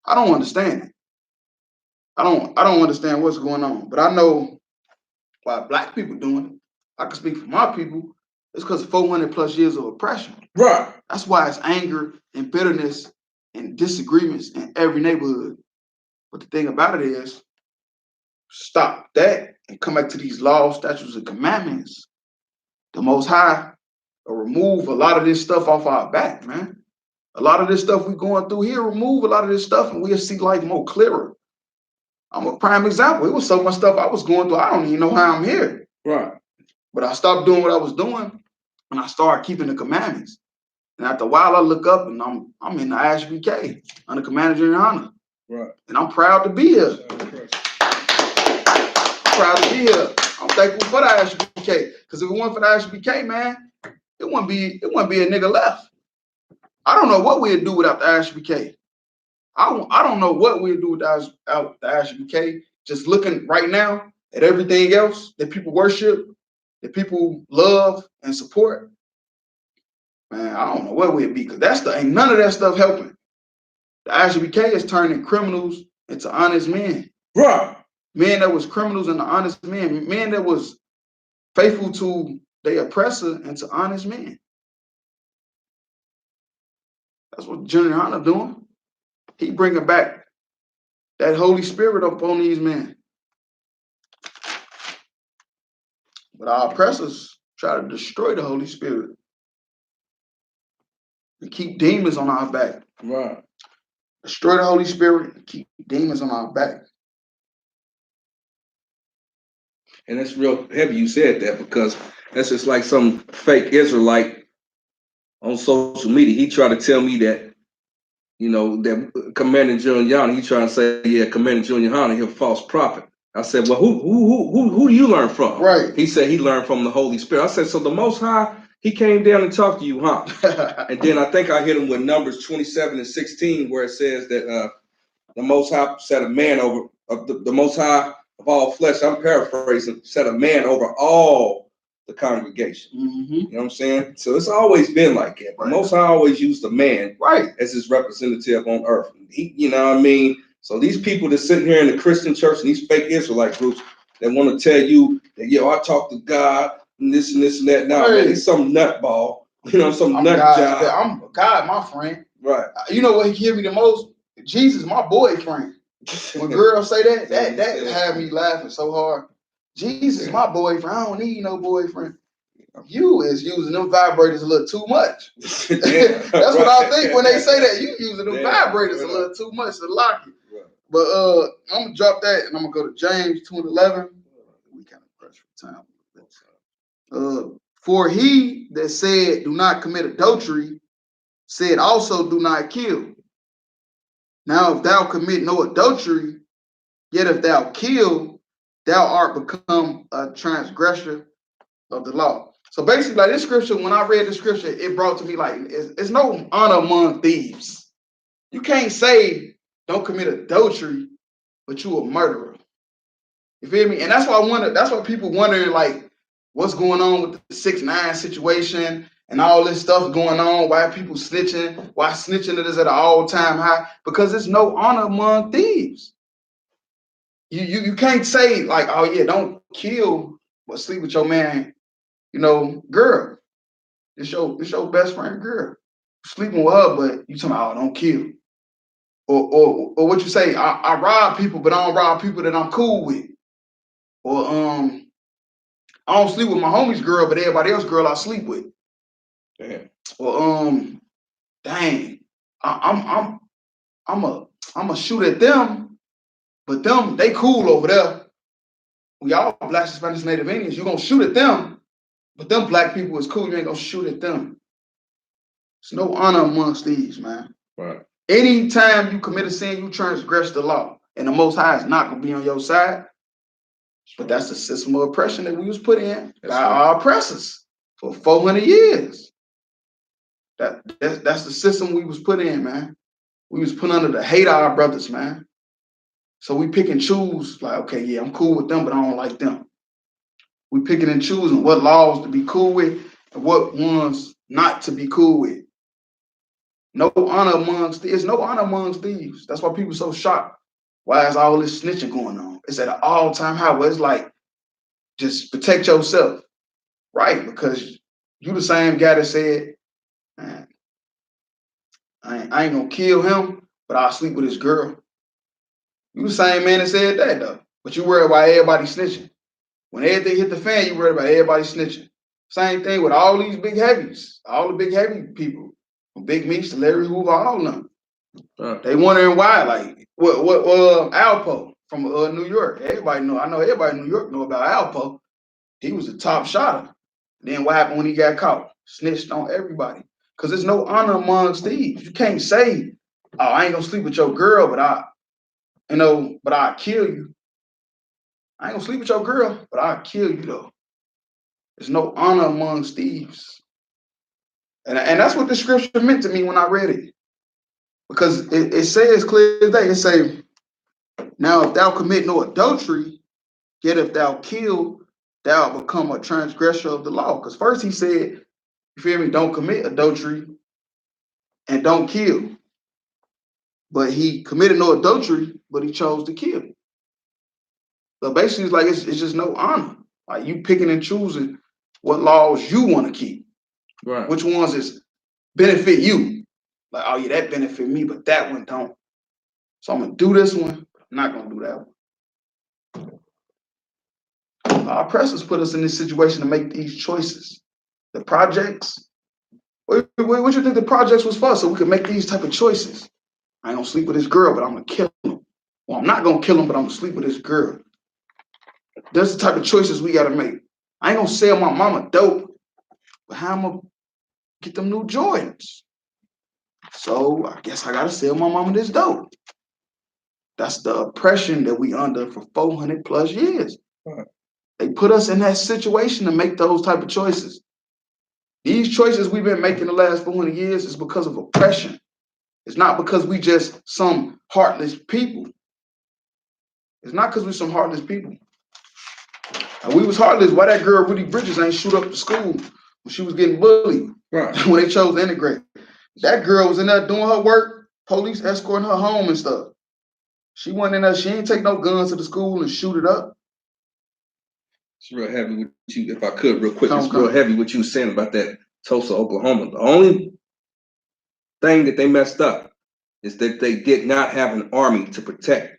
I don't understand it. I don't understand what's going on. But I know why Black people doing it. I can speak for my people. It's because of 400 plus years of oppression. Right. That's why it's anger and bitterness and disagreements in every neighborhood. But the thing about it is, stop that and come back to these laws, statutes, and commandments. The Most High will remove a lot of this stuff off our back, man. A lot of this stuff we going through here, remove a lot of this stuff and we'll see life more clearer. I'm a prime example. It was so much stuff I was going through, I don't even know how I'm here. Right. But I stopped doing what I was doing and I started keeping the commandments. And after a while, I look up and I'm in the I.S.U.P.K under Commander GEN.YAHANNA. Right. And I'm proud to be here. Proud to be here. I'm thankful for the I.S.U.P.K. Because if it wasn't for the I.S.U.P.K, man, it wouldn't be a nigga left. I don't know what we'd do without the I.S.U.P.K. I don't know what we'd do without the I.S.U.P.K. Just looking right now at everything else that people worship, that people love and support. Man, I don't know what we'd be, because ain't none of that stuff helping. The I.S.U.P.K is turning criminals into honest men. Right. Men that was criminals into honest men. Men that was faithful to their oppressor into honest men. That's what GEN.YAHANNA doing. He bringing back that Holy Spirit up on these men. But our oppressors try to destroy the Holy Spirit and keep demons on our back. Right. Destroy the Holy Spirit and keep demons on our back. And it's real heavy you said that, because that's just like some fake Israelite on social media. He tried to tell me that, you know, that Commander GEN.YAHANNA, he trying to say, yeah, Commander GEN.YAHANNA, he's a false prophet. I said, well, who do you learn from? Right. He said he learned from the Holy Spirit. I said, so the Most High, he came down and talked to you, huh? And then I think I hit him with Numbers 27 and 16, where it says that the Most High set a man over, the Most High of all flesh, I'm paraphrasing, set a man over all the congregation. Mm-hmm. You know what I'm saying? So it's always been like that. Right. The Most High always used a man, right, as his representative on earth. You know what I mean? So these people that sitting here in the Christian church and these fake Israelite groups that want to tell you that, yo, I talk to God and this and that. Now, man, it's some nutball. You know, some nut job. I'm God, my friend. Right. You know what he give me the most? Jesus, my boyfriend. When girls say that had me laughing so hard. Jesus, my boyfriend. I don't need no boyfriend. You is using them vibrators a little too much. That's what I think when they say that. You using them vibrators a little too much to lock it. Right. But I'm gonna drop that and I'm gonna go to James 2:11. We kind of pressed for time. For he that said, do not commit adultery, said also, do not kill. Now, if thou commit no adultery, yet if thou kill, thou art become a transgressor of the law. So basically, like this scripture, when I read the scripture, it brought to me like, it's no honor among thieves. You can't say don't commit adultery, but you a murderer. You feel me? And that's why that's why people wondering like what's going on with the 6ix9ine situation and all this stuff going on. Why people snitching? Why snitching is at an all-time high? Because there's no honor among thieves. You can't say like, oh yeah, don't kill, but sleep with your man, you know, girl. It's your best friend girl. Sleeping with her, but you talking about, oh, don't kill. Or what you say, I rob people, but I don't rob people that I'm cool with. Or I don't sleep with my homie's girl, but everybody else's girl I sleep with. Damn. Or dang, I'm a shoot at them, but them, they cool over there. We all Black, Hispanic, Native Indians. You gonna shoot at them, but them Black people is cool. You ain't gonna shoot at them. There's no honor amongst these, man. Right. Anytime you commit a sin, you transgress the law, and the Most High is not gonna be on your side. But that's the system of oppression that we was put in by our oppressors. for 400 years. That's the system we was put in, man. We was put under the hate of our brothers, man. So we pick and choose, like, okay, yeah, I'm cool with them, but I don't like them. We picking and choosing what laws to be cool with and what ones not to be cool with. No honor amongst there's no honor amongst thieves. That's why people so shocked. Why is all this snitching going on? It's at an all-time high where it's like, just protect yourself, right? Because you the same guy that said, man, I ain't gonna kill him, but I'll sleep with his girl. You the same man that said that though. But you worry about everybody snitching. When everything hit the fan, you worry about everybody snitching. Same thing with all these big heavies, all the big heavy people, from Big Meech to Larry Hoover, all of them. They wondering why, like what Alpo from New York. Everybody know. I know everybody in New York know about Alpo. He was the top shotter. Then what happened when he got caught? Snitched on everybody. Because there's no honor amongst thieves. You can't say, oh, I ain't gonna sleep with your girl, but I'll kill you. I ain't gonna sleep with your girl, but I'll kill you though. There's no honor amongst thieves. And that's what the scripture meant to me when I read it. Because it says clear as day, it say, now if thou commit no adultery, yet if thou kill, thou become a transgressor of the law. Because first he said, you feel me, don't commit adultery and don't kill. But he committed no adultery, but he chose to kill. So basically it's like it's just no honor. Like you picking and choosing what laws you want to keep. Right. Which ones is benefit you? Like, oh yeah, that benefit me, but that one don't. So I'm gonna do this one, but I'm not gonna do that one. Our oppressors put us in this situation to make these choices. The projects, what you think the projects was for? So we could make these type of choices. I ain't gonna sleep with this girl, but I'm gonna kill him. Well, I'm not gonna kill him, but I'm gonna sleep with this girl. That's the type of choices we gotta make. I ain't gonna sell my mama dope, but how I'm gonna get them new Jordans? So I guess I gotta sell my mama this dope. That's the oppression that we under for 400 plus years. Right. They put us in that situation to make those type of choices. These choices we've been making the last 400 years is because of oppression. It's not because we just some heartless people. It's not because we some heartless people. And we was heartless. Why that girl Rudy Bridges ain't shoot up the school when she was getting bullied? Right. When they chose to integrate. That girl was in there doing her work, police escorting her home and stuff. She went in there, she ain't take no guns to the school and shoot it up. It's real heavy with you, if I could, real quick. It's real heavy what you were saying about that Tulsa, Oklahoma. The only thing that they messed up is that they did not have an army to protect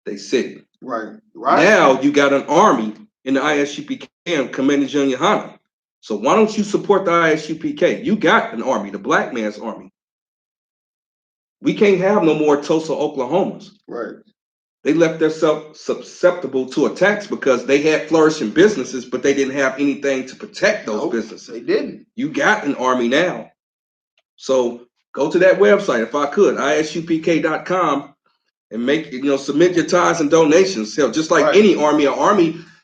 their city. Right. Now you got an army in the ISUPK and Commander GEN.YAHANNA. So why don't you support the ISUPK? You got an army, the black man's army. We can't have no more Tulsa, Oklahomas. Right. They left themselves susceptible to attacks because they had flourishing businesses, but they didn't have anything to protect those businesses. They didn't. You got an army now. So go to that website, if I could, ISUPK.com, and make, submit your tithes and donations. Hell, just like any army,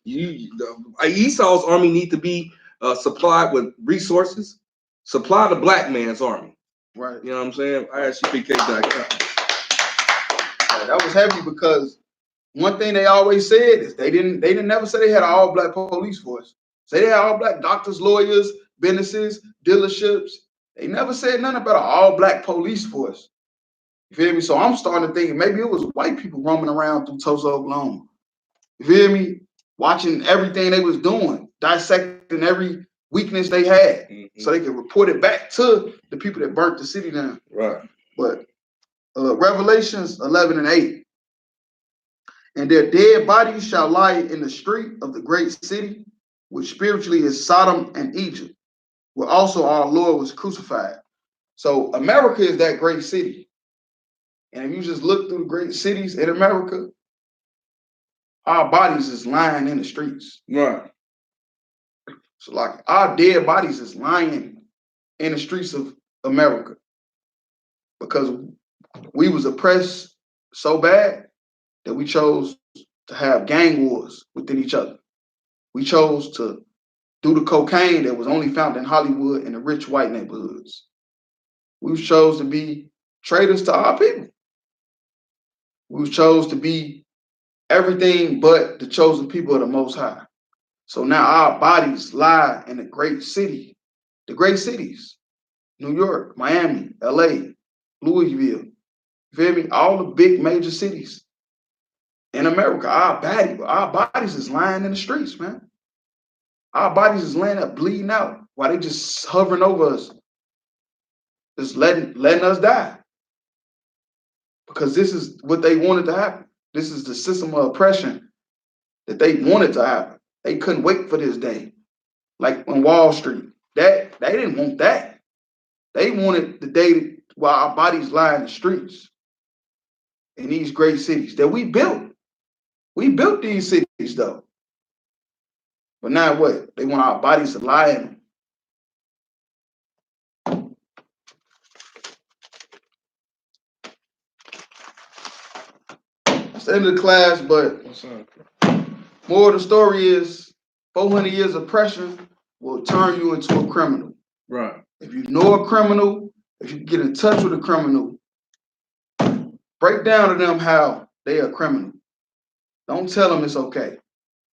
Esau's army need to be supplied with resources. Supply the black man's army. Right. You know what I'm saying? ISUPK.com. That was heavy because one thing they always said is they didn't never say they had an all black police force. Say they had all black doctors, lawyers, businesses, dealerships. They never said nothing about an all black police force. You feel me? So I'm starting to think maybe it was white people roaming around through Tulsa, Oklahoma. You feel me? Watching everything they was doing, dissecting every weakness they had, so they could report it back to the people that burnt the city down. Right. But Revelations 11:8. And their dead bodies shall lie in the street of the great city, which spiritually is Sodom and Egypt, where also our Lord was crucified. So America is that great city. And if you just look through the great cities in America, our bodies is lying in the streets. Right. So like our dead bodies is lying in the streets of America because we was oppressed so bad that we chose to have gang wars within each other. We chose to due to cocaine that was only found in Hollywood and the rich white neighborhoods. We chose to be traitors to our people. We chose to be everything but the chosen people of the Most High. So now our bodies lie in the great cities, New York, Miami, LA, Louisville, you feel me? All the big major cities in America. Our bodies is lying in the streets, man. Our bodies is laying up bleeding out while they just hovering over us, just letting us die. Because this is what they wanted to happen. This is the system of oppression that they wanted to happen. They couldn't wait for this day. Like on Wall Street, they didn't want that. They wanted the day while our bodies lie in the streets in these great cities that we built. We built these cities though. But now what? They want our bodies to lie in them. That's the end of the class, but more of the story is 400 years of oppression will turn you into a criminal. Right. If you know a criminal, if you get in touch with a criminal, break down to them how they are a criminal. Don't tell them it's okay.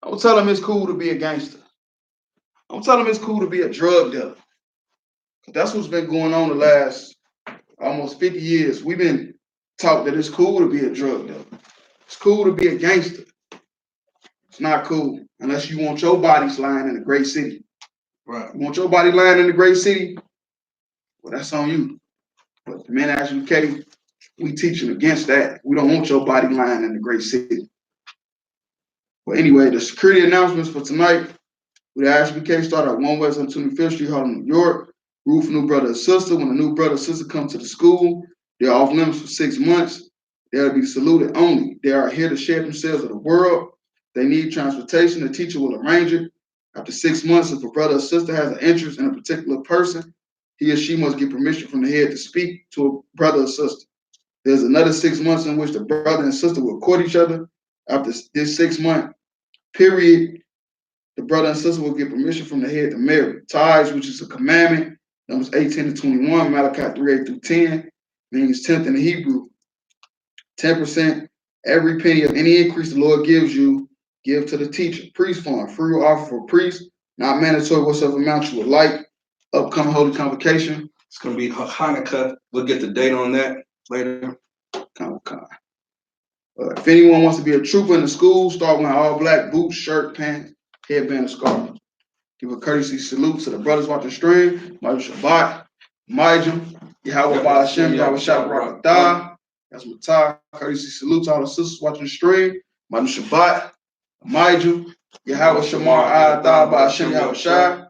Don't tell them it's cool to be a gangster. Don't tell them it's cool to be a drug dealer. That's what's been going on the last almost 50 years. We've been taught that it's cool to be a drug dealer. It's cool to be a gangster. It's not cool unless you want your bodies lying in a great city. Right. You want your body lying in a great city? Well, that's on you. But the men at I.S.U.P.K, we teaching against that. We don't want your body lying in a great city. But anyway, the security announcements for tonight. With I.S.U.P.K start at 1 West on 25th Street, Harlem, New York. Rule for new brother and sister. When a new brother and sister come to the school, they're off limits for 6 months. They'll be saluted only. They are here to share themselves with the world. They need transportation. The teacher will arrange it. After 6 months, if a brother or sister has an interest in a particular person, he or she must get permission from the head to speak to a brother or sister. There's another 6 months in which the brother and sister will court each other. After this 6 month period, the brother and sister will get permission from the head to marry. Tithes, which is a commandment, Numbers 18 to 21, Malachi 3, 8 through 10, means 10th in the Hebrew. 10%, every penny of any increase the Lord gives you, give to the teacher. Priest fund, free will offer for priests, not mandatory whatsoever amount you would like. Upcoming Holy Convocation. It's going to be Hanukkah. We'll get the date on that later. If anyone wants to be a trooper in the school, start wearing all black boots, shirt, pants, headband, and scarf. Give a courtesy salute to the brothers watching stream. Ma'ayu Shabbat, Ma'ajim, Yahweh Ba'ashem, Yahweh Shabbat Rakatah. That's Matah. Courtesy salute to all the sisters watching the stream. Ma'ayu Shabbat, Ma'ajim, Yahweh Shamar Adah Ba'ashem Yahweh Shai.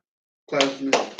Class.